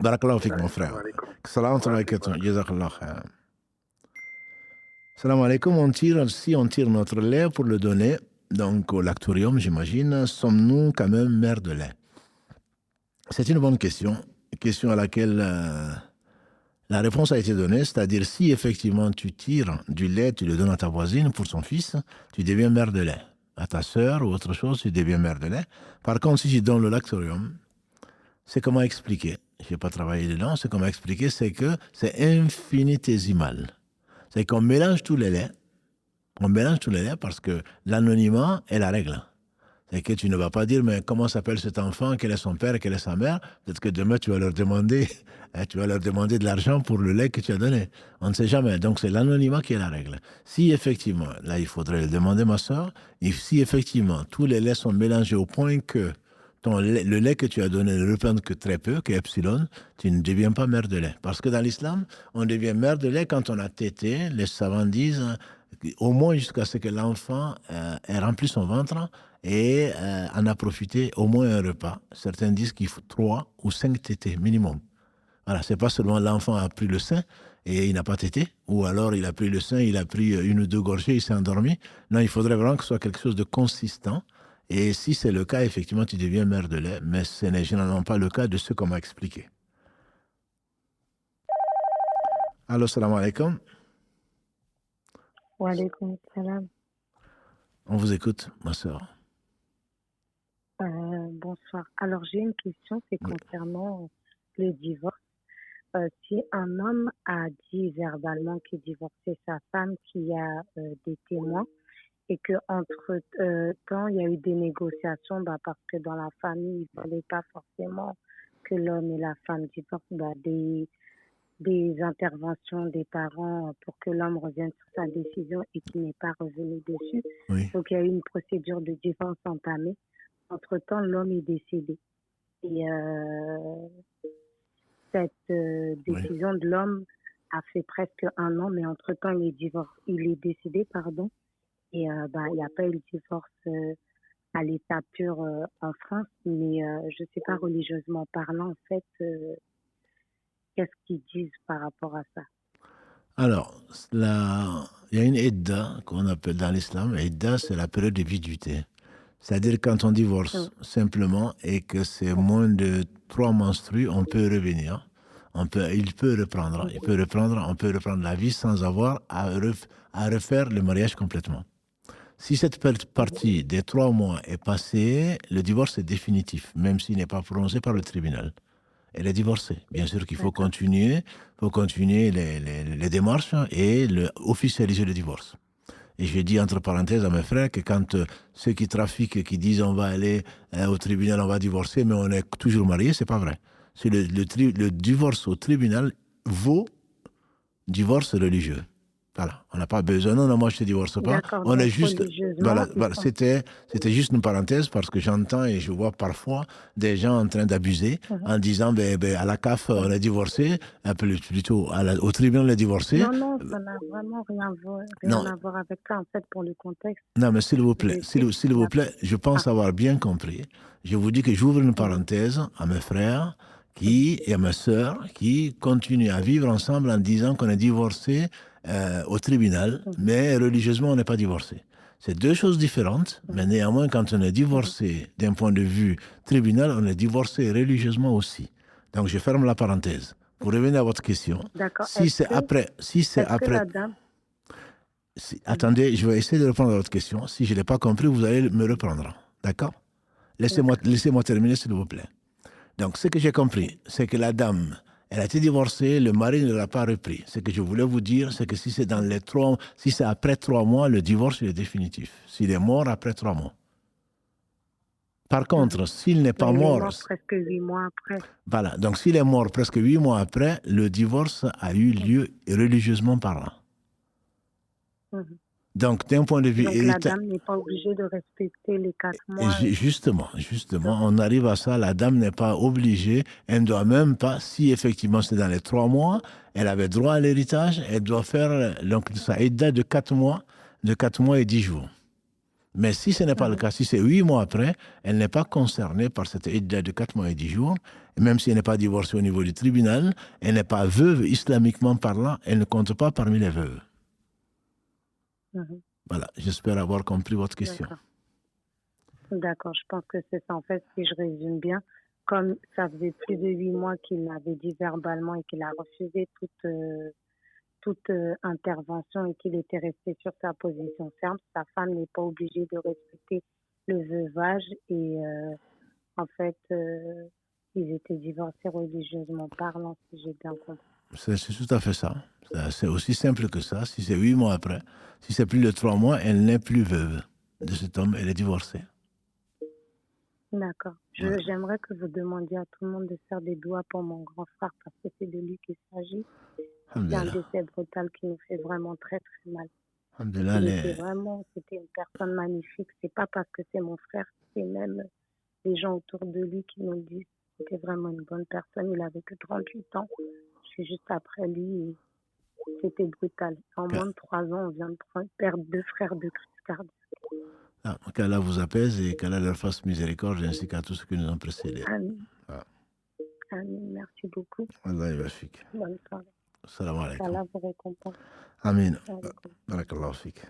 Barakallahu fik, mon frère. Salam alaikum. Jazakallah khair. Salam alaikum. On tire notre lait pour le donner, donc au lactorium, j'imagine. Sommes-nous quand même mère de lait? C'est une bonne question à laquelle la réponse a été donnée, c'est-à-dire si effectivement tu tires du lait, tu le donnes à ta voisine pour son fils, tu deviens mère de lait. À ta sœur ou autre chose, tu deviens mère de lait. Par contre, si tu donnes le lactorium, c'est comment expliquer. Je n'ai pas travaillé dedans, c'est comment expliquer, c'est que c'est infinitésimal. C'est qu'on mélange tous les laits. On mélange tous les laits parce que l'anonymat est la règle. C'est que tu ne vas pas dire, mais comment s'appelle cet enfant, quel est son père, quelle est sa mère. Peut-être que demain, tu vas leur demander, tu vas leur demander de l'argent pour le lait que tu as donné. On ne sait jamais. Donc, c'est l'anonymat qui est la règle. Si effectivement, là, il faudrait le demander, ma soeur, et si effectivement, tous les laits sont mélangés au point que le lait que tu as donné ne représente que très peu, que epsilon, tu ne deviens pas mère de lait. Parce que dans l'islam, on devient mère de lait quand on a tété. Les savants disent au moins jusqu'à ce que l'enfant ait rempli son ventre et en a profité au moins un repas. Certains disent qu'il faut 3 ou 5 tétés minimum. Voilà, c'est pas seulement l'enfant a pris le sein et il n'a pas tété, ou alors il a pris le sein, il a pris 1 ou 2 gorgées, il s'est endormi. Non, il faudrait vraiment que ce soit quelque chose de consistant. Et si c'est le cas, effectivement, tu deviens mère de lait, mais ce n'est généralement pas le cas de ce qu'on m'a expliqué. Allô, salam alaikum. Wa alaykoum salam. On vous écoute, ma soeur. Bonsoir. Alors, j'ai une question, c'est concernant le divorce. Si un homme a dit verbalement qu'il divorçait sa femme, qu'il y a des témoins, et que entre temps il y a eu des négociations, parce que dans la famille il ne fallait pas forcément que l'homme et la femme divorcent, des interventions des parents pour que l'homme revienne sur sa décision et qu'il n'est pas revenu dessus. Oui. Donc il y a eu une procédure de divorce entamée. Entre temps l'homme est décédé et cette décision de l'homme a fait presque 1 an, mais entre temps il est décédé, pardon. Et il n'y a pas eu de divorce à l'état pur en France, mais je ne sais pas, religieusement parlant, en fait, qu'est-ce qu'ils disent par rapport à ça? Alors, il y a une idda qu'on appelle dans l'islam. Idda, c'est la période de viduité. C'est-à-dire quand on divorce simplement et que c'est moins de 3 menstrues, on peut revenir. On peut reprendre la vie sans avoir à refaire le mariage complètement. Si cette partie des 3 mois est passée, le divorce est définitif, même s'il n'est pas prononcé par le tribunal. Elle est divorcée. Bien sûr qu'il faut continuer les démarches et officialiser le divorce. Et je dis entre parenthèses à mes frères que quand ceux qui trafiquent, qui disent on va aller au tribunal, on va divorcer, mais on est toujours mariés, c'est pas vrai. C'est le divorce au tribunal vaut divorce religieux. Voilà, on n'a pas besoin. Non, moi je te divorce pas. On est juste. Voilà, c'était juste une parenthèse parce que j'entends et je vois parfois des gens en train d'abuser en disant à la CAF on est divorcé, plutôt au tribunal on est divorcé. Non, ça n'a vraiment rien à voir avec ça en fait pour le contexte. Non, mais s'il vous plaît, je pense avoir bien compris. Je vous dis que j'ouvre une parenthèse à mes frères et à mes sœurs qui continuent à vivre ensemble en disant qu'on est divorcé au tribunal, mais religieusement, on n'est pas divorcé. C'est 2 choses différentes, mais néanmoins, quand on est divorcé d'un point de vue tribunal, on est divorcé religieusement aussi. Donc, je ferme la parenthèse. Pour revenir à votre question, attendez, je vais essayer de répondre à votre question. Si je ne l'ai pas compris, vous allez me reprendre. D'accord? Laissez-moi terminer, s'il vous plaît. Donc, ce que j'ai compris, c'est que la dame, elle a été divorcée, le mari ne l'a pas repris. Ce que je voulais vous dire, c'est que si c'est après 3 mois, le divorce est définitif. S'il est mort après 3 mois. Par contre, s'il n'est pas mort... Il est mort presque 8 mois après. Voilà, donc s'il est mort presque 8 mois après, le divorce a eu lieu religieusement parlant. Donc, d'un point de vue... Donc, la dame n'est pas obligée de respecter les 4 mois. Justement, on arrive à ça. La dame n'est pas obligée. Elle ne doit même pas, si effectivement c'est dans les 3 mois, elle avait droit à l'héritage, elle doit faire donc, sa idda de 4 mois et 10 jours. Mais si ce n'est pas le cas, si c'est 8 mois après, elle n'est pas concernée par cette idda de 4 mois et 10 jours. Et même si elle n'est pas divorcée au niveau du tribunal, elle n'est pas veuve islamiquement parlant, elle ne compte pas parmi les veuves. Voilà, j'espère avoir compris votre question. D'accord, je pense que c'est ça. En fait, si je résume bien, comme ça faisait plus de 8 mois qu'il m'avait dit verbalement et qu'il a refusé toute intervention et qu'il était resté sur sa position ferme, sa femme n'est pas obligée de respecter le veuvage et en fait, ils étaient divorcés religieusement parlant, si j'ai bien compris. C'est tout à fait ça. C'est aussi simple que ça. Si c'est 8 mois après, si c'est plus de 3 mois, elle n'est plus veuve de cet homme, elle est divorcée. D'accord. Voilà. J'aimerais que vous demandiez à tout le monde de faire des doigts pour mon grand frère parce que c'est de lui qu'il s'agit. C'est un Alhamdulillah. décès brutal qui nous fait vraiment très très mal. Alhamdulillah. C'était une personne magnifique. C'est pas parce que c'est mon frère, c'est même les gens autour de lui qui nous disent que c'était vraiment une bonne personne. Il avait que 38 ans. Je suis juste après lui et c'était brutal. En moins de 3 ans, on vient de perdre 2 frères de crise cardiaque. Qu'Allah vous apaise et qu'Allah leur fasse miséricorde ainsi qu'à tous ceux qui nous ont précédés. Amin. Ah. Amin. Merci beaucoup. Allah yabafik. Bonne soirée. Salam alaikum. Allah vous récompense. Amin. Barakallahu fik.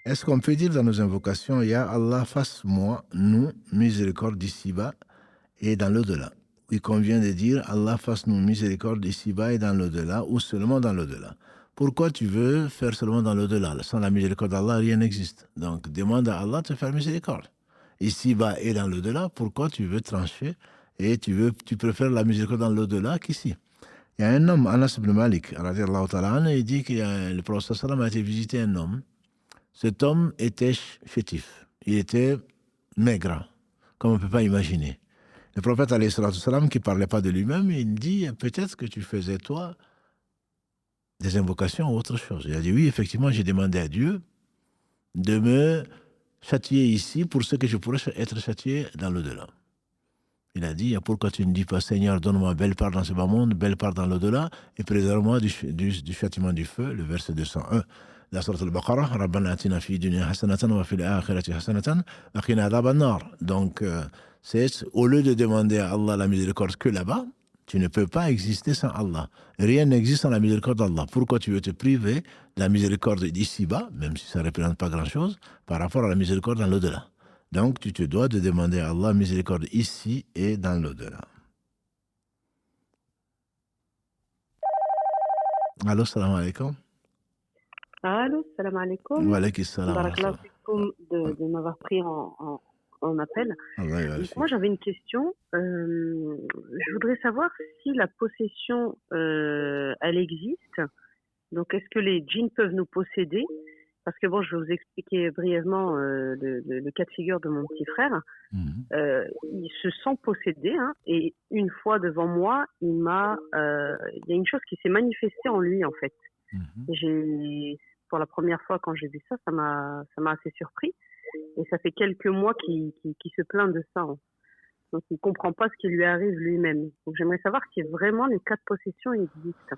Est-ce qu'on peut dire dans nos invocations, Ya Allah, fasse-moi, nous, miséricorde ici-bas et dans l'au-delà? Il convient de dire, Allah, fasse-nous miséricorde ici-bas et dans l'au-delà, ou seulement dans l'au-delà. Pourquoi tu veux faire seulement dans l'au-delà? Sans la miséricorde d'Allah, rien n'existe. Donc, demande à Allah de te faire miséricorde. Ici-bas et dans l'au-delà, pourquoi tu veux trancher et tu préfères la miséricorde dans l'au-delà qu'ici? Il y a un homme, Anas ibn Malik, il dit que le prophète sallam a été visiter un homme. Cet homme était chétif. Il était maigre, comme on ne peut pas imaginer. Le prophète, alayhi salatu salam, qui ne parlait pas de lui-même, il dit, peut-être que tu faisais, toi, des invocations ou autre chose. Il a dit, oui, effectivement, j'ai demandé à Dieu de me châtier ici pour ce que je pourrais être châtié dans l'au-delà. Il a dit, pourquoi tu ne dis pas, Seigneur, donne-moi belle part dans ce bas monde, belle part dans l'au-delà, et préserve-moi du châtiment du feu, le verset 201. La sourate al-Baqarah, Rabbana atina fi dunya hasanatan wa fil akhirati hasanatan wa qina adhaban nar. Donc, c'est au lieu de demander à Allah la miséricorde que là-bas, tu ne peux pas exister sans Allah. Rien n'existe sans la miséricorde d'Allah. Pourquoi tu veux te priver de la miséricorde d'ici-bas, même si ça ne représente pas grand-chose, par rapport à la miséricorde dans l'au-delà? Donc, tu te dois de demander à Allah miséricorde ici et dans l'au-delà. Allô, salam alaikum. Allô, salam alaikum. Wa alaykum salam. Barakallahu fikoum de m'avoir pris en appel. Moi, j'avais une question. Je voudrais savoir si la possession, elle existe. Donc, est-ce que les djinns peuvent nous posséder? Parce que bon, je vais vous expliquer brièvement le cas de figure de mon petit frère. Il se sent possédé, hein, et une fois devant moi, il y a une chose qui s'est manifestée en lui, en fait. Pour la première fois, quand j'ai vu ça, ça m'a assez surpris. Et ça fait quelques mois qu'il se plaint de ça. Hein. Donc, il ne comprend pas ce qui lui arrive lui-même. Donc, j'aimerais savoir si vraiment les cas de possession existent.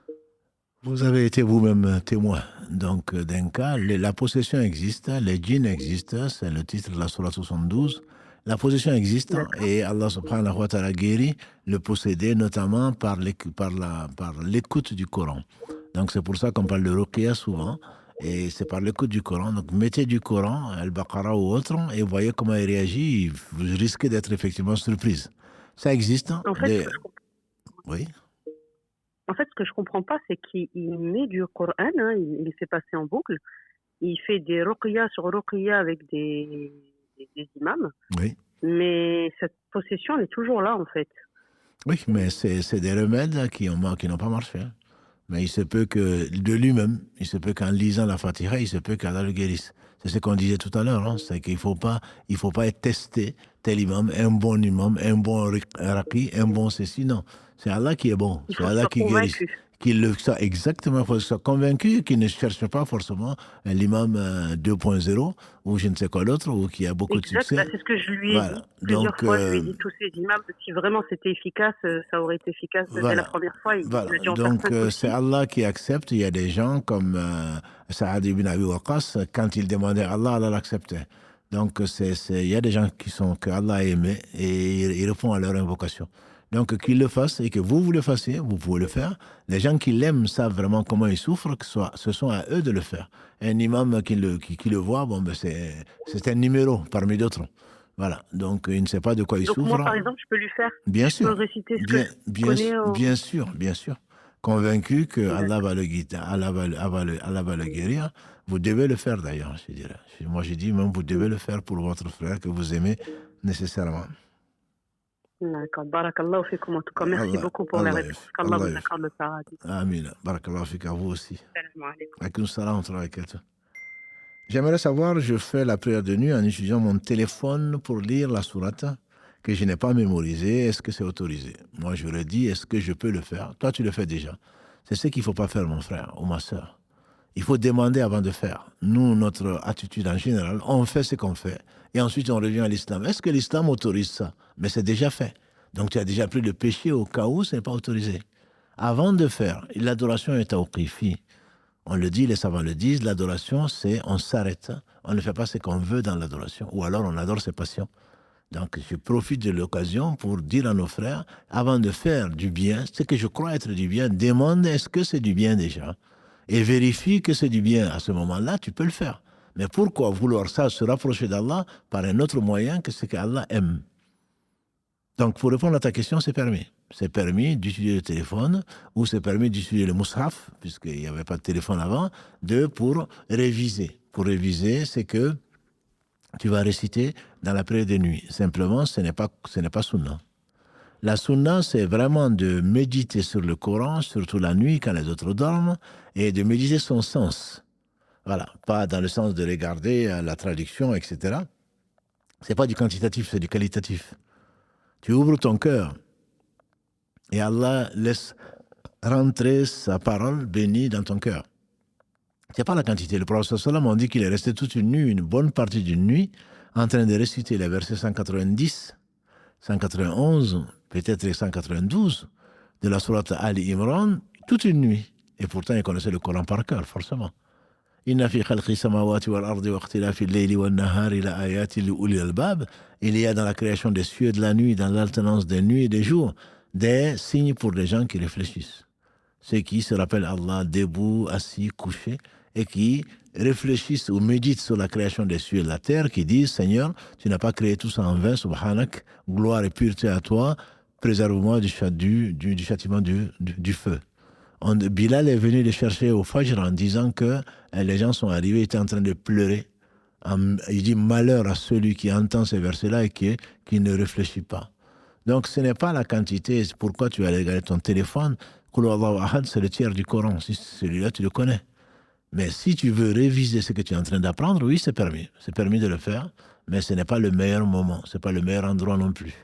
Vous avez été vous-même témoin donc d'un cas. La possession existe, les djinns existent, c'est le titre de la sourate 72. La possession existe. D'accord. Et Allah subhanahu wa ta'ala guérit le possédé, notamment par l'écoute du Coran. Donc c'est pour ça qu'on parle de ruqya souvent, et c'est par l'écoute du Coran. Donc mettez du Coran, Al-Baqarah ou autre, et voyez comment il réagit, vous risquez d'être effectivement surprise. Ça existe. En fait, oui. En fait, ce que je comprends pas, c'est qu'il met du Coran, hein, il le fait passer en boucle, il fait des ruqya sur ruqya avec des imams, oui. Mais cette possession, elle est toujours là, en fait. Oui, mais c'est des remèdes qui n'ont pas marché. Mais il se peut que, de lui-même, il se peut qu'en lisant la Fatiha, il se peut qu'Allah le guérisse. C'est ce qu'on disait tout à l'heure, hein, c'est qu'il ne faut pas être testé, tel imam, un bon raqi, un bon ceci, non. C'est Allah qui est bon, c'est Allah qui guérit. Exactement, il faut être convaincu qu'il ne cherche pas forcément l'imam 2.0 ou je ne sais quoi d'autre, ou qui a beaucoup de succès. C'est ce que je lui ai dit plusieurs fois, je lui ai dit tous ces imams, si vraiment c'était efficace, ça aurait été efficace dès la première fois. Donc c'est Allah qui accepte. Il y a des gens comme Saad ibn Abi Waqqas, quand il demandait à Allah, Allah l'acceptait. Donc il y a des gens que Allah a aimé et il répond à leur invocation. Donc, qu'il le fasse et que vous le fassiez, vous pouvez le faire. Les gens qui l'aiment savent vraiment comment il souffre, ce sont à eux de le faire. Un imam qui le voit, bon, ben c'est un numéro parmi d'autres. Voilà, donc il ne sait pas de quoi il souffre. Moi, par exemple, je peux lui faire. Bien sûr. Je peux réciter ce que je connais. Bien sûr. Convaincu que Allah va le guérir. Vous devez le faire d'ailleurs, je dirais. Moi, j'ai dit même vous devez le faire pour votre frère que vous aimez nécessairement. D'accord. Barakallahu fikoum. En tout cas, merci beaucoup pour la réponse. Qu'Allah vous accorde le paradis. Amin. Barakallahu fik à vous aussi. Salam alaikum. Alaykoum salam wa rahmatullahi wa barakatuh. J'aimerais savoir, je fais la prière de nuit en utilisant mon téléphone pour lire la sourate que je n'ai pas mémorisée. Est-ce que c'est autorisé? Moi, je leur dis, est-ce que je peux le faire? Toi, tu le fais déjà. C'est ce qu'il ne faut pas faire, mon frère ou ma soeur. Il faut demander avant de faire. Nous, notre attitude en général, on fait ce qu'on fait. Et ensuite, on revient à l'islam. Est-ce que l'islam autorise ça? Mais c'est déjà fait. Donc, tu as déjà pris le péché au cas où ce n'est pas autorisé. Avant de faire, l'adoration est tawqifi. On le dit, les savants le disent, l'adoration, c'est on s'arrête. On ne fait pas ce qu'on veut dans l'adoration. Ou alors, on adore ses passions. Donc, je profite de l'occasion pour dire à nos frères, avant de faire du bien, ce que je crois être du bien, demande est-ce que c'est du bien déjà? Et vérifie que c'est du bien. À ce moment-là, tu peux le faire. Mais pourquoi vouloir ça, se rapprocher d'Allah par un autre moyen que ce qu'Allah aime? Donc, pour répondre à ta question, c'est permis. C'est permis d'utiliser le téléphone ou c'est permis d'utiliser le mushaf, puisqu'il n'y avait pas de téléphone avant, pour réviser. Pour réviser, c'est que tu vas réciter dans la prière de nuit. Simplement, ce n'est pas sunna. La sunna, c'est vraiment de méditer sur le Coran, surtout la nuit quand les autres dorment, et de méditer son sens. Voilà, pas dans le sens de regarder la traduction, etc. C'est pas du quantitatif, c'est du qualitatif. Tu ouvres ton cœur et Allah laisse rentrer sa parole bénie dans ton cœur. C'est pas la quantité. Le prophète sallam, on dit qu'il est resté toute une nuit, une bonne partie d'une nuit, en train de réciter les versets 190, 191, peut-être les 192 de la sourate Ali Imran, toute une nuit. Et pourtant, il connaissait le Coran par cœur, forcément. Inna fi khalqi samawati wal ardi wa ikhtilafi al-layli wan nahari la ayatin li ulil albab. Il y a dans la création des cieux et de la nuit, dans l'alternance des nuits et des jours, des signes pour les gens qui réfléchissent. Ceux qui se rappellent Allah debout, assis, couché, et qui réfléchissent ou méditent sur la création des cieux et de la terre, qui disent, Seigneur, tu n'as pas créé tout ça en vain, subhanak, gloire et pureté à toi, préserve-moi du châtiment du feu. Bilal est venu les chercher au Fajr en disant que les gens sont arrivés, étaient en train de pleurer. Il dit malheur à celui qui entend ces versets-là et qui ne réfléchit pas. Donc ce n'est pas la quantité, c'est pourquoi tu vas regarder ton téléphone. Qul Allahu Ahad, c'est le tiers du Coran. Si celui-là, tu le connais. Mais si tu veux réviser ce que tu es en train d'apprendre, oui, c'est permis. C'est permis de le faire, mais ce n'est pas le meilleur moment, ce n'est pas le meilleur endroit non plus.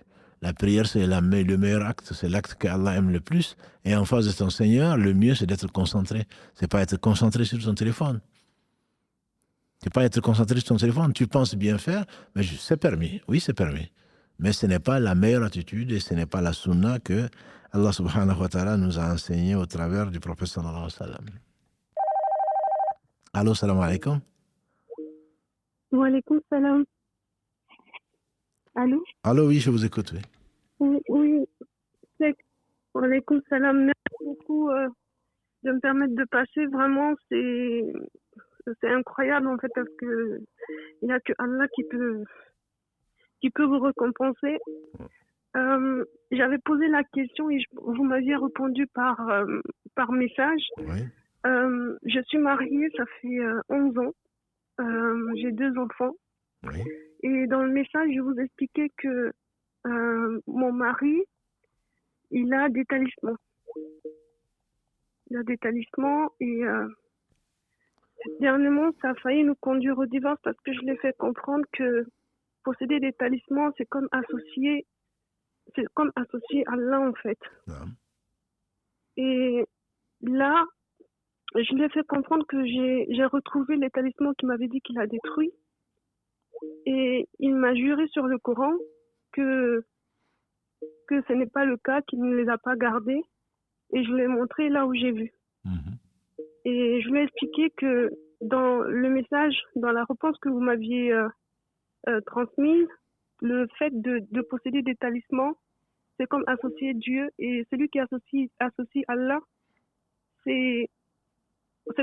La prière, c'est le meilleur acte, c'est l'acte qu'Allah aime le plus. Et en face de ton Seigneur, le mieux, c'est d'être concentré. C'est pas être concentré sur ton téléphone. C'est pas être concentré sur ton téléphone. Tu penses bien faire, mais c'est permis. Oui, c'est permis. Mais ce n'est pas la meilleure attitude et ce n'est pas la sunna que Allah subhanahu wa ta'ala nous a enseigné au travers du prophète sallallahu alayhi wa sallam. Allô, salam alaikum. Wa alaikum salam. Allô? Allô, oui, je vous écoute, oui. Oui, wa alaikum salam. Merci beaucoup de me permettre de passer. Vraiment, c'est incroyable en fait parce que il n'y a que Allah qui peut vous récompenser. J'avais posé la question et vous m'aviez répondu par message. Oui. Je suis mariée, ça fait 11 ans. J'ai 2 enfants. Oui. Et dans le message, je vous expliquais que mon mari, il a des talismans. Il a des talismans et dernièrement, ça a failli nous conduire au divorce parce que je l'ai fait comprendre que posséder des talismans, c'est comme associer Allah en fait. Non. Et là, je lui ai fait comprendre que j'ai retrouvé les talismans qu'il m'avait dit qu'il a détruits. Et il m'a juré sur le Coran que ce n'est pas le cas, qu'il ne les a pas gardés. Et je lui ai montré là où j'ai vu. Mm-hmm. Et je lui ai expliqué que dans le message, dans la réponse que vous m'aviez transmise, le fait de posséder des talismans, c'est comme associer Dieu. Et celui qui associe Allah, c'est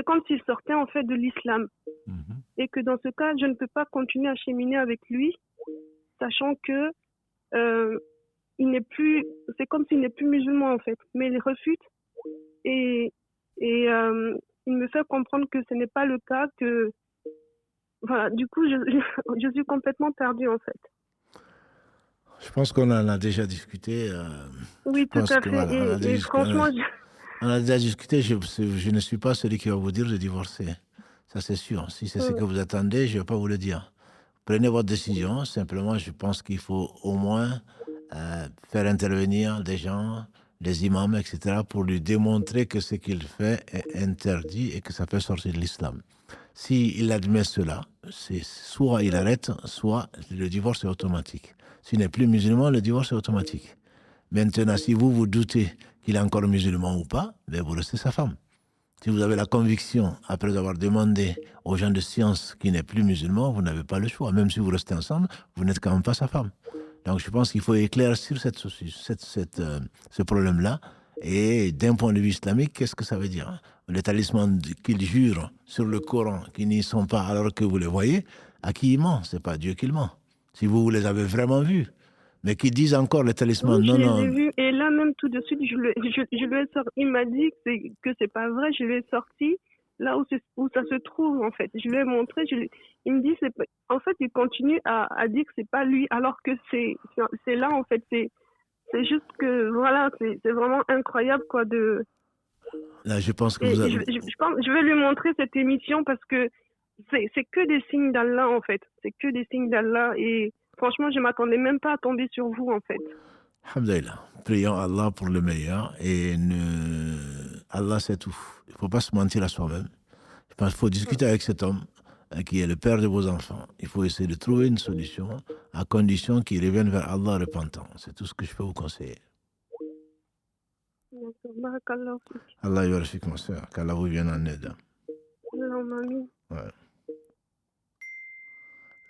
comme s'il sortait en fait de l'islam. Mm-hmm. Et que dans ce cas, je ne peux pas continuer à cheminer avec lui, sachant que c'est comme s'il n'est plus musulman en fait. Mais il refute et il me fait comprendre que ce n'est pas le cas, que voilà, du coup je suis complètement perdue en fait. Je pense qu'on en a déjà discuté. Oui, tout à fait. Voilà, franchement, on a déjà discuté. Je ne suis pas celui qui va vous dire de divorcer. Ça, c'est sûr. Si c'est ce que vous attendez, je ne vais pas vous le dire. Prenez votre décision. Simplement, je pense qu'il faut au moins faire intervenir des gens, des imams, etc., pour lui démontrer que ce qu'il fait est interdit et que ça peut sortir de l'islam. S'il admet cela, c'est soit il arrête, soit le divorce est automatique. S'il n'est plus musulman, le divorce est automatique. Maintenant, si vous doutez qu'il est encore musulman ou pas, ben vous restez sa femme. Si vous avez la conviction, après avoir demandé aux gens de science qui n'est plus musulman, vous n'avez pas le choix. Même si vous restez ensemble, vous n'êtes quand même pas sa femme. Donc je pense qu'il faut éclaircir ce problème-là. Et d'un point de vue islamique, qu'est-ce que ça veut dire? Les talismans qu'ils jurent sur le Coran, qui n'y sont pas alors que vous les voyez, à qui il ment? Ce n'est pas Dieu qui ment. Si vous les avez vraiment vus. Mais qui disent encore les talismans, oui, je les ai vus, et là même tout de suite, je lui ai sorti, il m'a dit que c'est pas vrai, je lui ai sorti là où ça se trouve en fait. Je lui ai montré, il me dit, en fait il continue à dire que c'est pas lui, alors que c'est là en fait, c'est juste que voilà, c'est vraiment incroyable quoi de... Là je pense que je vais lui montrer cette émission parce que c'est que des signes d'Allah en fait, c'est que des signes d'Allah et... Franchement, je ne m'attendais même pas à tomber sur vous, en fait. Alhamdulillah. Prions Allah pour le meilleur. Et Allah, c'est tout. Il ne faut pas se mentir à soi-même. Il faut discuter avec cet homme qui est le père de vos enfants. Il faut essayer de trouver une solution à condition qu'il revienne vers Allah repentant. C'est tout ce que je peux vous conseiller. Allah yarfik, ma soeur. Qu'Allah vous vienne en aide. Ouais.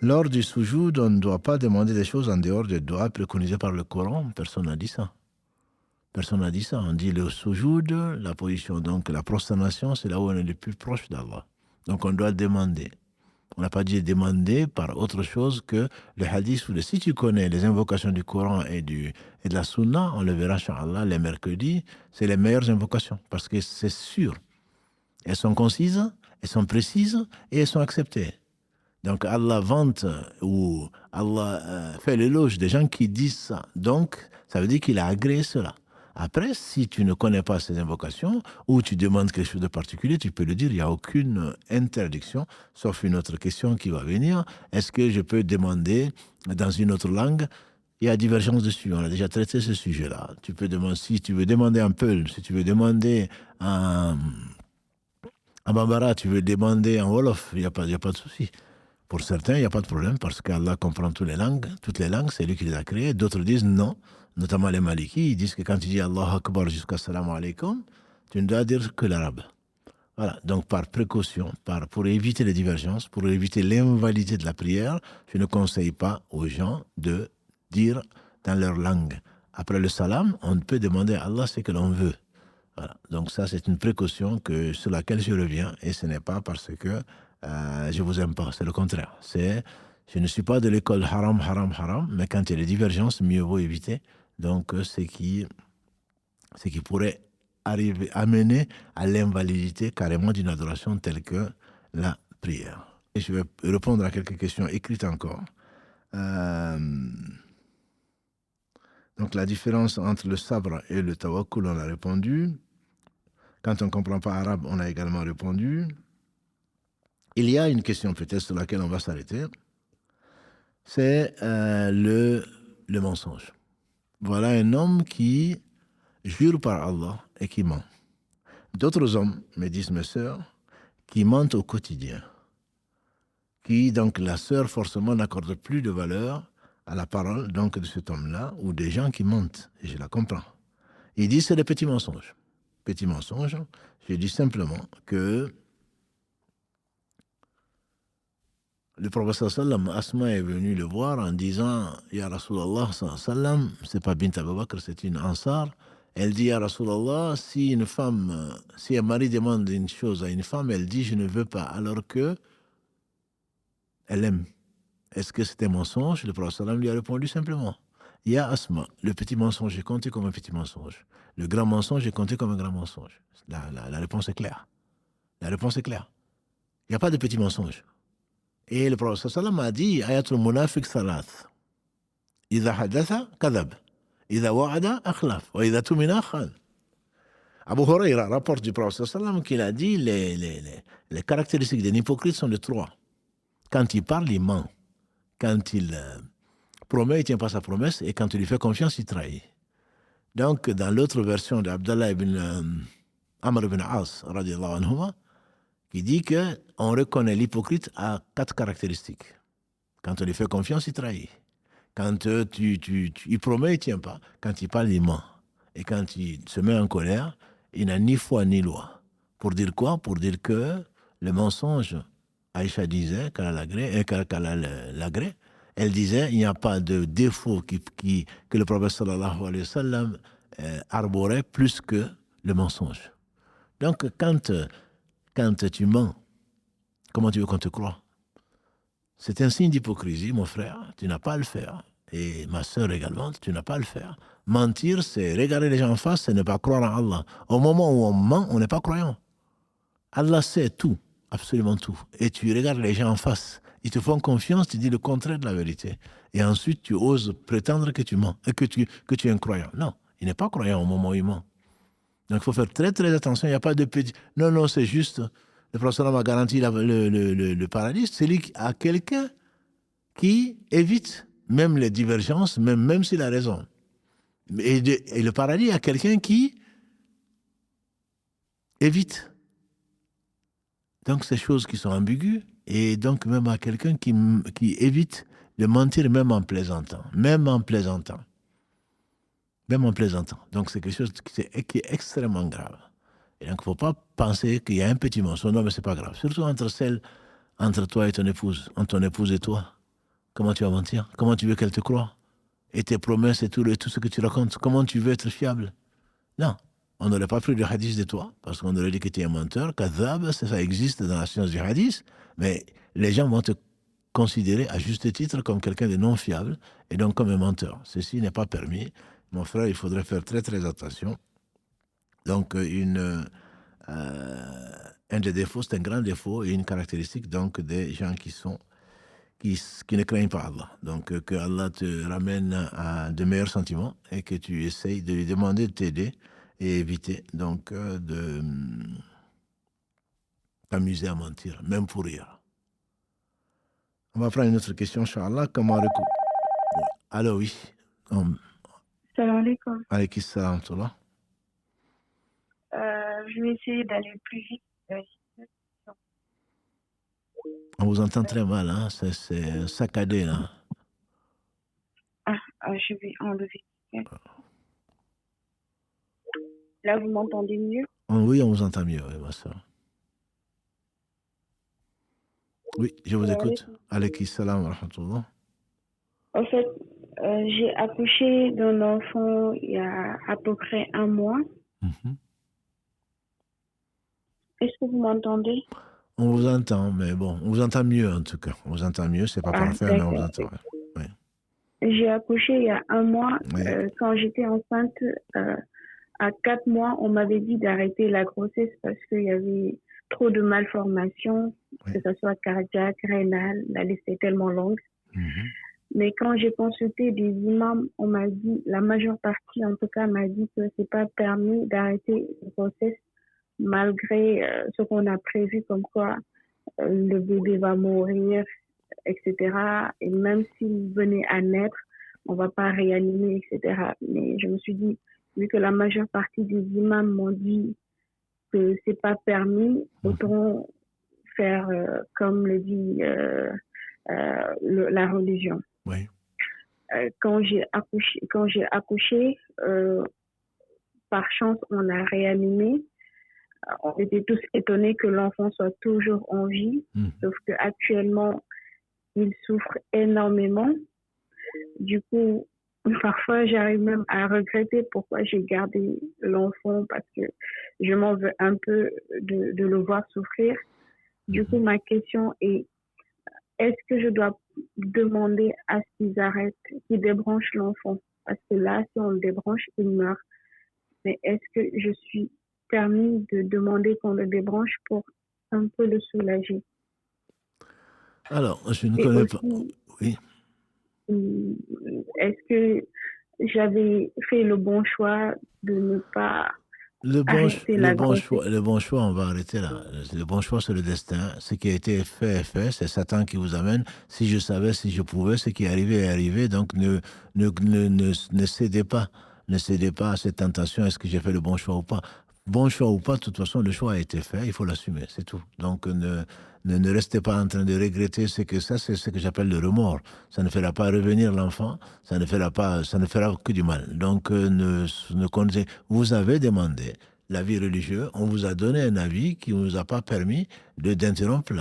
Lors du soujoud, on ne doit pas demander des choses en dehors des doigts préconisés par le Coran. Personne n'a dit ça. Personne n'a dit ça. On dit le soujoud, la position, donc la prosternation, c'est là où on est le plus proche d'Allah. Donc on doit demander. On n'a pas dit demander par autre chose que le hadith. Si tu connais les invocations du Coran et de la Sunna, on le verra, Inch'Allah, les mercredis, c'est les meilleures invocations parce que c'est sûr. Elles sont concises, elles sont précises et elles sont acceptées. Donc Allah vante ou Allah fait l'éloge des gens qui disent ça. Donc ça veut dire qu'il a agréé cela. Après, si tu ne connais pas ces invocations ou tu demandes quelque chose de particulier, tu peux le dire, il n'y a aucune interdiction, sauf une autre question qui va venir. Est-ce que je peux demander dans une autre langue? Il y a divergence dessus, on a déjà traité ce sujet-là. Tu peux demander, si tu veux demander un Peul, si tu veux demander un Bambara, tu veux demander en Wolof, il n'y a pas de souci. Pour certains, il n'y a pas de problème parce qu'Allah comprend toutes les langues, c'est lui qui les a créées. D'autres disent non, notamment les Malikis, ils disent que quand tu dis Allah Akbar jusqu'à Salam alaikum, tu ne dois dire que l'arabe. Voilà, donc par précaution, pour éviter les divergences, pour éviter l'invalidité de la prière, je ne conseille pas aux gens de dire dans leur langue. Après le salam, on peut demander à Allah ce que l'on veut. Voilà, donc ça c'est une précaution sur laquelle je reviens et ce n'est pas parce que je vous aime pas, c'est le contraire. Je ne suis pas de l'école haram, mais quand il y a des divergences, mieux vaut éviter. Donc, ce qui pourrait amener à l'invalidité carrément d'une adoration telle que la prière. Et je vais répondre à quelques questions écrites encore. Donc, la différence entre le sabre et le tawakkul, on a répondu. Quand on ne comprend pas arabe, on a également répondu. Il y a une question peut-être sur laquelle on va s'arrêter, c'est le mensonge. Voilà un homme qui jure par Allah et qui ment. D'autres hommes, me disent mes sœurs, qui mentent au quotidien, qui donc la sœur forcément n'accorde plus de valeur à la parole donc de cet homme-là ou des gens qui mentent, et je la comprends. Il dit c'est des petits mensonges. Petits mensonges, je dis simplement que le prophète sallam, Asma est venu le voir en disant Ya Rasulallah sallam, c'est pas Bint Abu Bakr, c'est une Ansar. Elle dit Ya Rasulallah, si un mari demande une chose à une femme, elle dit je ne veux pas, alors que elle aime. Est-ce que c'était un mensonge? Le prophète sallam lui a répondu simplement Ya Asma, le petit mensonge est compté comme un petit mensonge. Le grand mensonge est compté comme un grand mensonge. La réponse est claire. La réponse est claire. Il n'y a pas de petit mensonge. Et le prophète sallam a dit Ayatul munafiq thalath. Idha hadatha kadhab. Idha wa'ada akhlaf. Wa idha tumina khan. Abu Huraira rapporte du prophète sallam qu'il a dit les caractéristiques d'un hypocrite sont de 3. Quand il parle, il ment. Quand il promet, il ne tient pas sa promesse. Et quand il lui fait confiance, il trahit. Donc, dans l'autre version d'Abdallah ibn Amr ibn As, radiallahu anhuma, qui dit qu'on reconnaît l'hypocrite à 4 caractéristiques. Quand on lui fait confiance, il trahit. Quand il promet, il ne tient pas. Quand il parle, il ment. Et quand il se met en colère, il n'a ni foi ni loi. Pour dire quoi? Pour dire que le mensonge, Aïcha disait, qu'elle a l'agré, elle disait, il n'y a pas de défaut que le prophète sallallahu alayhi wa sallam arborait plus que le mensonge. Donc, quand tu mens, comment tu veux qu'on te croie? C'est un signe d'hypocrisie, mon frère, tu n'as pas à le faire. Et ma sœur également, tu n'as pas à le faire. Mentir, c'est regarder les gens en face, c'est ne pas croire en Allah. Au moment où on ment, on n'est pas croyant. Allah sait tout, absolument tout. Et tu regardes les gens en face, ils te font confiance, tu dis le contraire de la vérité. Et ensuite, tu oses prétendre que tu mens, et que tu es un croyant. Non, il n'est pas croyant au moment où il ment. Donc, il faut faire très, très attention. Il n'y a pas de petit... Non, c'est juste... Le prophète a garanti le paradis. C'est lui à quelqu'un qui évite même les divergences, même s'il a raison. Et le paradis à quelqu'un qui évite. Donc, ces choses qui sont ambiguës. Et donc, même à quelqu'un qui évite de mentir, même en plaisantant. Donc, c'est quelque chose qui est extrêmement grave. Et donc, il ne faut pas penser qu'il y a un petit mensonge. Non, mais ce n'est pas grave. Surtout entre toi et ton épouse, entre ton épouse et toi. Comment tu vas mentir? Comment tu veux qu'elle te croie? Et tes promesses et tout ce que tu racontes, comment tu veux être fiable? Non, on n'aurait pas pris le hadith de toi, parce qu'on aurait dit que tu es un menteur. Kadhab, ça existe dans la science du hadith, mais les gens vont te considérer à juste titre comme quelqu'un de non fiable, et donc comme un menteur. Ceci n'est pas permis. Mon frère, il faudrait faire très très attention. Donc, un des défauts, c'est un grand défaut et une caractéristique donc des gens qui ne craignent pas Allah. Donc, que Allah te ramène à de meilleurs sentiments et que tu essayes de lui demander de t'aider et éviter donc de t'amuser à mentir, même pour rire. On va prendre une autre question, Inch'Allah. Comment Alors oui. Salam alaikum. Alaykum salam, toi. Je vais essayer d'aller plus vite. On vous entend très mal, hein? C'est saccadé, là. Je vais enlever. Là, vous m'entendez mieux? Oui, on vous entend mieux, oui, ma soeur. Oui, je vous écoute. Alaykum salam wa rahmatullah. En fait, j'ai accouché d'un enfant il y a à peu près 1 mois. Mm-hmm. Est-ce que vous m'entendez? On vous entend, mais bon, on vous entend mieux en tout cas. On vous entend mieux, c'est pas parfait, mais on vous entend. Oui. J'ai accouché il y a 1 mois. Oui. Quand j'étais enceinte, à 4 mois, on m'avait dit d'arrêter la grossesse parce qu'il y avait trop de malformations, oui. que ce soit cardiaque, rénale, la liste est tellement longue. Mm-hmm. Mais quand j'ai consulté des imams, on m'a dit, la majeure partie en tout cas m'a dit que c'est pas permis d'arrêter la grossesse malgré ce qu'on a prévu comme quoi le bébé va mourir, etc. Et même s'il venait à naître, on va pas réanimer, etc. Mais je me suis dit, vu que la majeure partie des imams m'ont dit que c'est pas permis, autant faire comme le dit la religion. Oui. Quand j'ai accouché, par chance, on l'a réanimé. On était tous étonnés que l'enfant soit toujours en vie, sauf qu'actuellement, il souffre énormément. Du coup, parfois, j'arrive même à regretter pourquoi j'ai gardé l'enfant parce que je m'en veux un peu de le voir souffrir. Du coup, ma question est, est-ce que je dois demander à ce qu'ils arrêtent, qu'ils débranchent l'enfant? Parce que là, si on le débranche, il meurt. Mais est-ce que je suis permis de demander qu'on le débranche pour un peu le soulager? Alors, je ne connais pas. Oui. Est-ce que j'avais fait le bon choix de ne pas Le bon choix, on va arrêter là. Le bon choix, c'est le destin. Ce qui a été fait est fait. C'est Satan qui vous amène. Si je savais, si je pouvais, ce qui est arrivé. Donc, ne cédez pas. Ne cédez pas à cette tentation. Est-ce que j'ai fait le bon choix ou pas? Bon choix ou pas, de toute façon, le choix a été fait. Il faut l'assumer. C'est tout. Donc, ne restez pas en train de regretter c'est ce que j'appelle le remords. Ça ne fera pas revenir l'enfant, ça ne fera que du mal. Donc, vous avez demandé l'avis religieux, on vous a donné un avis qui ne vous a pas permis d'interrompre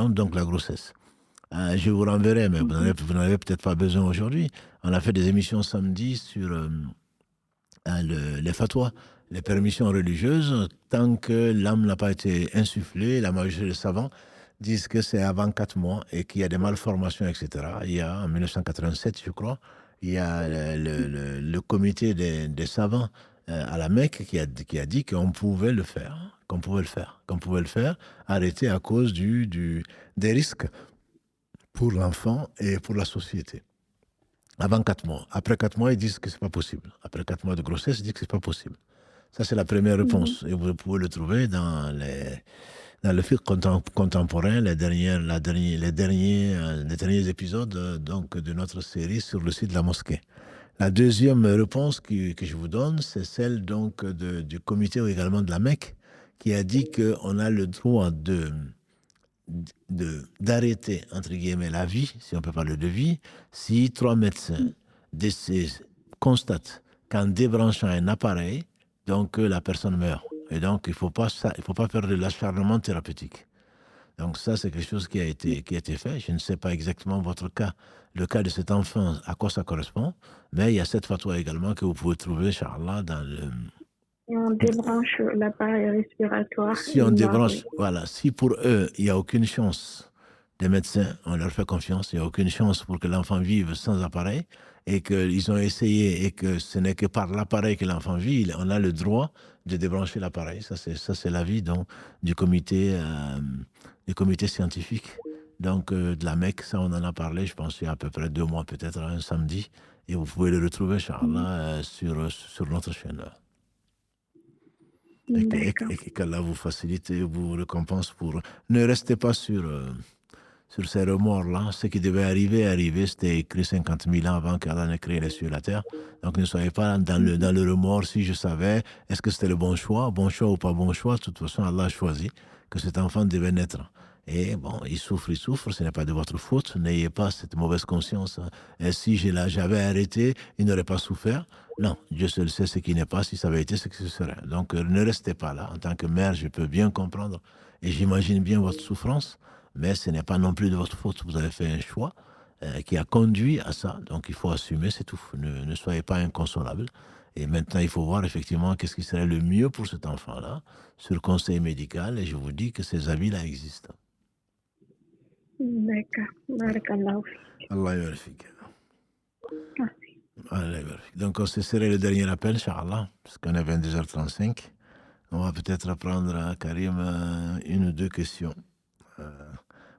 donc la grossesse. Je vous renverrai, mais vous n'en avez peut-être pas besoin aujourd'hui. On a fait des émissions samedi sur les fatwas, les permissions religieuses, tant que l'âme n'a pas été insufflée. La majorité des savants disent que c'est avant 4 mois et qu'il y a des malformations, etc. Il y a, en 1987, je crois, il y a le comité des savants à la Mecque qui a dit qu'on pouvait le faire, arrêter à cause des risques pour l'enfant et pour la société. Avant 4 mois. Après 4 mois, ils disent que c'est pas possible. Après 4 mois de grossesse, ils disent que c'est pas possible. Ça, c'est la première réponse. Et vous pouvez le trouver dans le fiqh contemporain, les derniers épisodes donc, de notre série sur le site de la mosquée. La deuxième réponse que je vous donne, c'est celle donc du comité également de la Mecque, qui a dit qu'on a le droit d'arrêter, entre guillemets, la vie, si on peut parler de vie, si 3 médecins constatent qu'en débranchant un appareil, donc la personne meurt. Et donc, il ne faut pas faire de l'acharnement thérapeutique. Donc ça, c'est quelque chose qui a été fait. Je ne sais pas exactement votre cas, le cas de cet enfant, à quoi ça correspond, mais il y a cette fatwa également que vous pouvez trouver, Inch'Allah, dans le... Et on débranche l'appareil respiratoire. Si on débranche, voilà, si pour eux, il n'y a aucune chance, les médecins, on leur fait confiance, il n'y a aucune chance pour que l'enfant vive sans appareil, et qu'ils ont essayé, et que ce n'est que par l'appareil que l'enfant vit, on a le droit de débrancher l'appareil. Ça, c'est l'avis donc, du comité scientifique donc, de la Mecque. Ça, on en a parlé, je pense, il y a à peu près 2 mois, peut-être un samedi, et vous pouvez le retrouver, Inch'Allah, sur notre chaîne. Et qu'Allah vous facilite et vous récompense pour... Ne restez pas sur ces remords-là. Ce qui devait arriver est arrivé. C'était écrit 50 000 ans avant qu'Allah n'ait créé les cieux et la terre. Donc ne soyez pas dans le remords. Si je savais, est-ce que c'était le bon choix ou pas bon choix? De toute façon, Allah a choisi que cet enfant devait naître. Et bon, il souffre, ce n'est pas de votre faute. N'ayez pas cette mauvaise conscience. Et si j'avais arrêté, il n'aurait pas souffert. Non, Dieu seul sait ce qui n'est pas, si ça avait été ce que ce serait. Donc ne restez pas là. En tant que mère, je peux bien comprendre et j'imagine bien votre souffrance, mais ce n'est pas non plus de votre faute. Vous avez fait un choix qui a conduit à ça. Donc il faut assumer, c'est tout. Ne soyez pas inconsolable. Et maintenant, il faut voir effectivement qu'est-ce qui serait le mieux pour cet enfant-là, sur le conseil médical. Et je vous dis que ces avis-là existent. D'accord. Barakallahu. Allah yarfik. Donc, ce serait le dernier appel, Inch'Allah, parce qu'on est 22h35. On va peut-être prendre à Karim 1 ou 2 questions.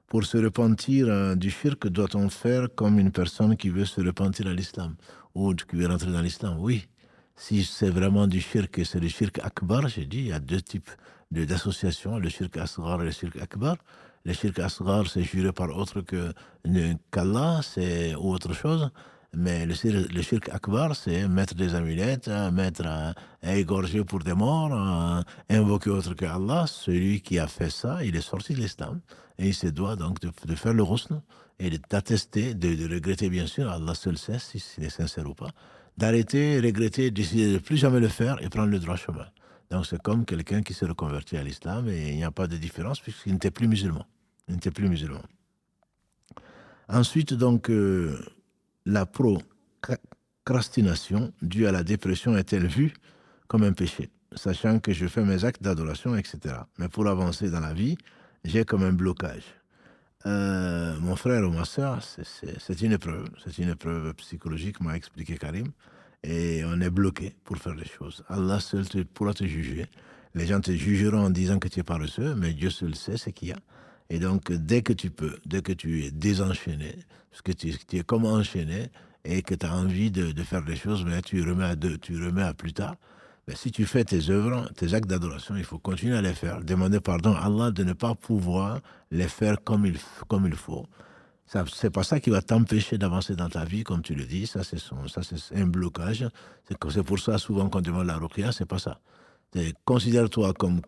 Pour se repentir du shirk, doit-on faire comme une personne qui veut se repentir à l'islam ou qui veut rentrer dans l'islam? Oui. Si c'est vraiment du shirk et c'est le shirk akbar, j'ai dit, il y a 2 types d'associations, le shirk asghar et le shirk akbar. Le shirk asghar, c'est juré par autre qu'Allah, c'est autre chose. Mais le shirk akbar, c'est mettre des amulettes, égorger pour des morts, invoquer autre que Allah. Celui qui a fait ça, il est sorti de l'islam. Et il se doit donc de faire le ghusl et d'attester, de regretter bien sûr, Allah seul sait s'il est sincère ou pas, d'arrêter, regretter, décider de ne plus jamais le faire et prendre le droit chemin. Donc c'est comme quelqu'un qui s'est reconverti à l'islam et il n'y a pas de différence puisqu'il n'était plus musulman. Ensuite, donc, la procrastination due à la dépression est-elle vue comme un péché, sachant que je fais mes actes d'adoration, etc. Mais pour avancer dans la vie, j'ai comme un blocage. Mon frère ou ma soeur, c'est une épreuve psychologique, m'a expliqué Karim, et on est bloqué pour faire les choses. Allah seul pourra te juger. Les gens te jugeront en disant que tu es paresseux, mais Dieu seul sait ce qu'il y a. Et donc, dès que tu es désenchaîné, parce que tu es comme enchaîné, et que tu as envie de faire des choses, mais tu remets à plus tard, Mais si tu fais tes œuvres, tes actes d'adoration, il faut continuer à les faire. Demander pardon à Allah de ne pas pouvoir les faire comme il faut. C'est pas ça qui va t'empêcher d'avancer dans ta vie, comme tu le dis. Ça, c'est un blocage. C'est pour ça, souvent, qu'on demande la ruqya, c'est pas ça. Considère-toi comme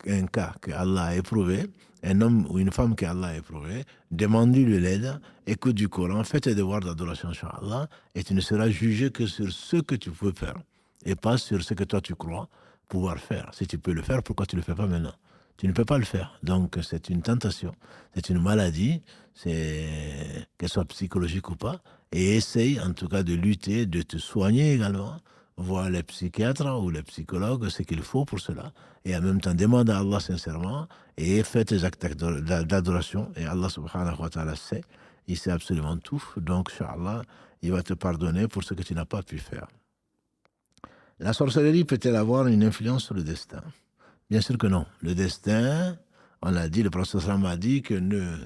un cas que Allah a éprouvé, un homme ou une femme que Allah a éprouvé, demande-lui l'aide, écoute du Coran, fais tes devoirs d'adoration sur Allah, et tu ne seras jugé que sur ce que tu peux faire, et pas sur ce que toi tu crois pouvoir faire. Si tu peux le faire, pourquoi tu ne le fais pas maintenant? Tu ne peux pas le faire. Donc, c'est une tentation, c'est une maladie, qu'elle soit psychologique ou pas, et essaye en tout cas de lutter, de te soigner également, voir les psychiatres ou les psychologues, ce qu'il faut pour cela, et en même temps demande à Allah sincèrement, et fais tes actes d'adoration, et Allah subhanahu wa ta'ala sait, il sait absolument tout, donc Inch'Allah, il va te pardonner pour ce que tu n'as pas pu faire. La sorcellerie peut-elle avoir une influence sur le destin? Bien sûr que non. Le destin, on l'a dit, le prophète sallam a dit que ne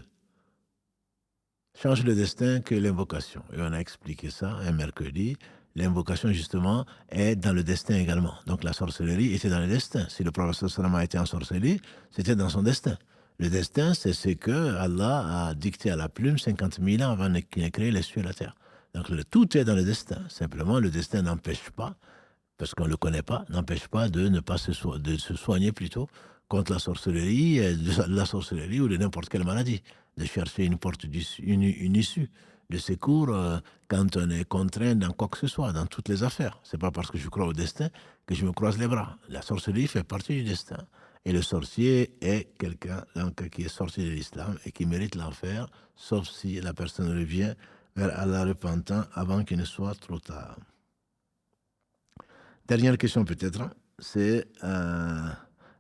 change le destin que l'invocation. Et on a expliqué ça un mercredi. L'invocation, justement, est dans le destin également. Donc la sorcellerie était dans le destin. Si le prophète sallam a été ensorcelé, c'était dans son destin. Le destin, c'est ce que Allah a dicté à la plume 50 000 ans avant qu'il ait créé les cieux et la terre. Donc tout est dans le destin. Simplement, le destin n'empêche pas, parce qu'on ne le connaît pas, n'empêche pas de ne pas se soigner plutôt contre la sorcellerie ou de n'importe quelle maladie, de chercher une porte une issue de secours quand on est contraint dans quoi que ce soit, dans toutes les affaires. C'est pas parce que je crois au destin que je me croise les bras. La sorcellerie fait partie du destin. Et le sorcier est quelqu'un qui est sorti de l'islam et qui mérite l'enfer, sauf si la personne revient vers Allah repentant avant qu'il ne soit trop tard. Dernière question peut-être, c'est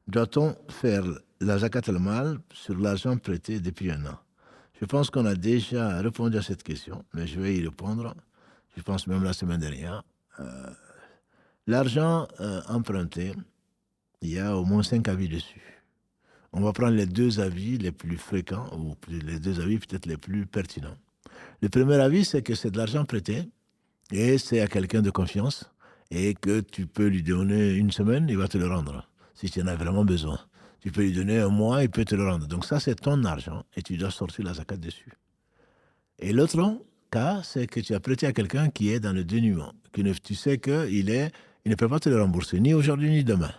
doit-on faire la zakat al-mal sur l'argent prêté depuis un an? Je pense qu'on a déjà répondu à cette question, mais je vais y répondre. Je pense même la semaine dernière. L'argent emprunté, il y a au moins 5 avis dessus. On va prendre les 2 avis les plus fréquents, ou les 2 avis peut-être les plus pertinents. Le premier avis, c'est que c'est de l'argent prêté, et c'est à quelqu'un de confiance, et que tu peux lui donner une semaine, il va te le rendre, si tu en as vraiment besoin. Tu peux lui donner un mois, il peut te le rendre. Donc ça, c'est ton argent, et tu dois sortir la zakat dessus. Et l'autre cas, c'est que tu as prêté à quelqu'un qui est dans le dénuement, tu sais qu'il ne peut pas te le rembourser, ni aujourd'hui, ni demain.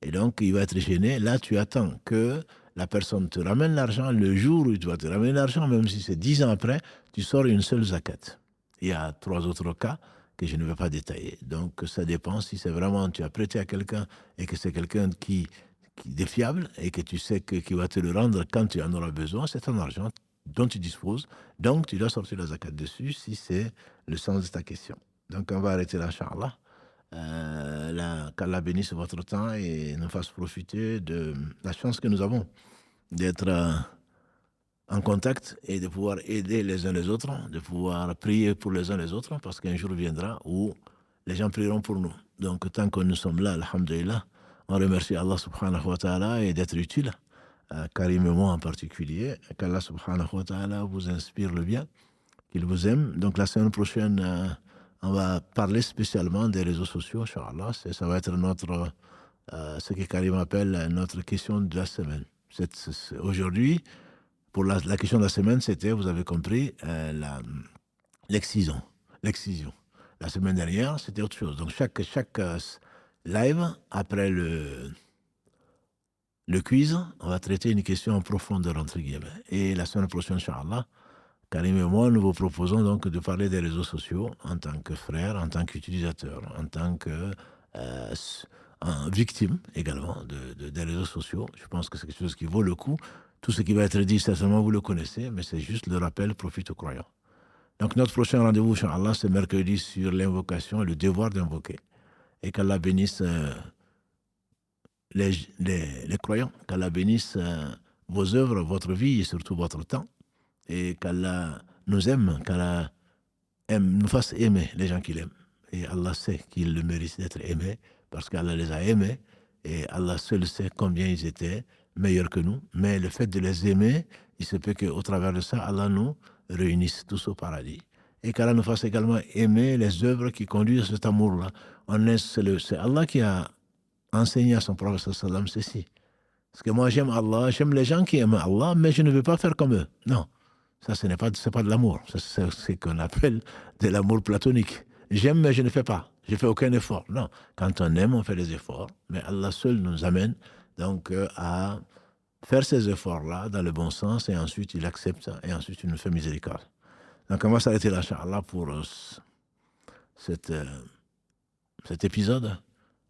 Et donc, il va être gêné. Là, tu attends que la personne te ramène l'argent. Le jour où tu vas te ramener l'argent, même si c'est 10 ans après, tu sors une seule zakat. Il y a 3 autres cas que je ne vais pas détailler. Donc, ça dépend si c'est vraiment, tu as prêté à quelqu'un et que c'est quelqu'un qui est fiable et que tu sais qu'il va te le rendre quand tu en auras besoin. C'est ton argent dont tu disposes. Donc, tu dois sortir la zakat dessus si c'est le sens de ta question. Donc, on va arrêter là, Inch'Allah. Qu'Allah bénisse votre temps et nous fasse profiter de la chance que nous avons d'être en contact et de pouvoir aider les uns les autres, de pouvoir prier pour les uns les autres, parce qu'un jour viendra où les gens prieront pour nous. Donc tant que nous sommes là, alhamdulillah, on remercie Allah subhanahu wa ta'ala et d'être utile, Karim et moi en particulier, qu'Allah subhanahu wa ta'ala vous inspire le bien, qu'il vous aime. Donc la semaine prochaine, on va parler spécialement des réseaux sociaux, Inch'Allah. Ça va être ce que Karim appelle notre question de la semaine. Aujourd'hui, pour la question de la semaine, c'était, vous avez compris, l'excision. La semaine dernière, c'était autre chose. Donc chaque live, après le quiz, on va traiter une question en profondeur, entre guillemets. Et la semaine prochaine, Inch'Allah, Karim et moi, nous vous proposons donc de parler des réseaux sociaux en tant que frère, en tant qu'utilisateur, en tant que victime également des réseaux sociaux. Je pense que c'est quelque chose qui vaut le coup. Tout ce qui va être dit, certainement, vous le connaissez, mais c'est juste le rappel profite aux croyants. Donc notre prochain rendez-vous, Inch'Allah, c'est mercredi sur l'invocation et le devoir d'invoquer. Et qu'Allah bénisse les croyants, qu'Allah bénisse vos œuvres, votre vie et surtout votre temps. Et qu'Allah nous aime, qu'Allah nous fasse aimer les gens qu'il aime. Et Allah sait qu'ils le méritent d'être aimés, parce qu'Allah les a aimés, et Allah seul sait combien ils étaient meilleurs que nous. Mais le fait de les aimer, il se peut qu'au travers de ça, Allah nous réunisse tous au paradis. et qu'Allah nous fasse également aimer les œuvres qui conduisent à cet amour-là. C'est Allah qui a enseigné à son prophète sallallahu alayhi wa sallam ceci. Parce que moi j'aime Allah, j'aime les gens qui aiment Allah, mais je ne veux pas faire comme eux. Non, ça c'est pas de l'amour, c'est ce qu'on appelle de l'amour platonique. J'aime mais je ne fais pas, je ne fais aucun effort. Non, quand on aime on fait des efforts, mais Allah seul nous amène donc à faire ces efforts-là dans le bon sens, et ensuite il accepte, et ensuite il nous fait miséricorde. Donc on va s'arrêter là, Inch'Allah, pour cet épisode,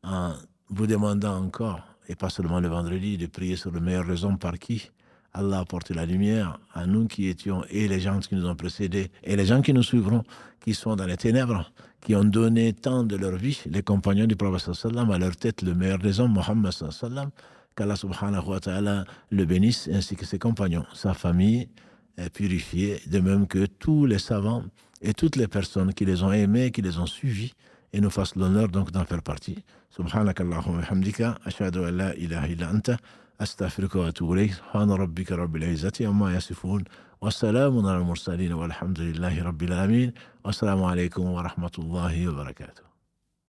en vous demandant encore, et pas seulement le vendredi, de prier sur les meilleures raisons par qui Allah a apporté la lumière à nous qui étions, et les gens qui nous ont précédés, et les gens qui nous suivront, qui sont dans les ténèbres, qui ont donné tant de leur vie, les compagnons du prophète sallam, à leur tête le meilleur des hommes, Mohammed sallam, qu'Allah subhanahu wa ta'ala le bénisse, ainsi que ses compagnons, sa famille est purifiée, de même que tous les savants et toutes les personnes qui les ont aimés, qui les ont suivis, et nous fassent l'honneur donc d'en faire partie. Subhanaka Allahumma wa hamdika, ashhadu an la ilaha illa anta, astaghfiruka wa atubu ilayk, subhana rabbika rabbil izzati amma yasifun, wa salamun ala al-mursalin, walhamdulillahi rabbil alamin, wa assalamu alaykum wa rahmatullahi wa barakatuh.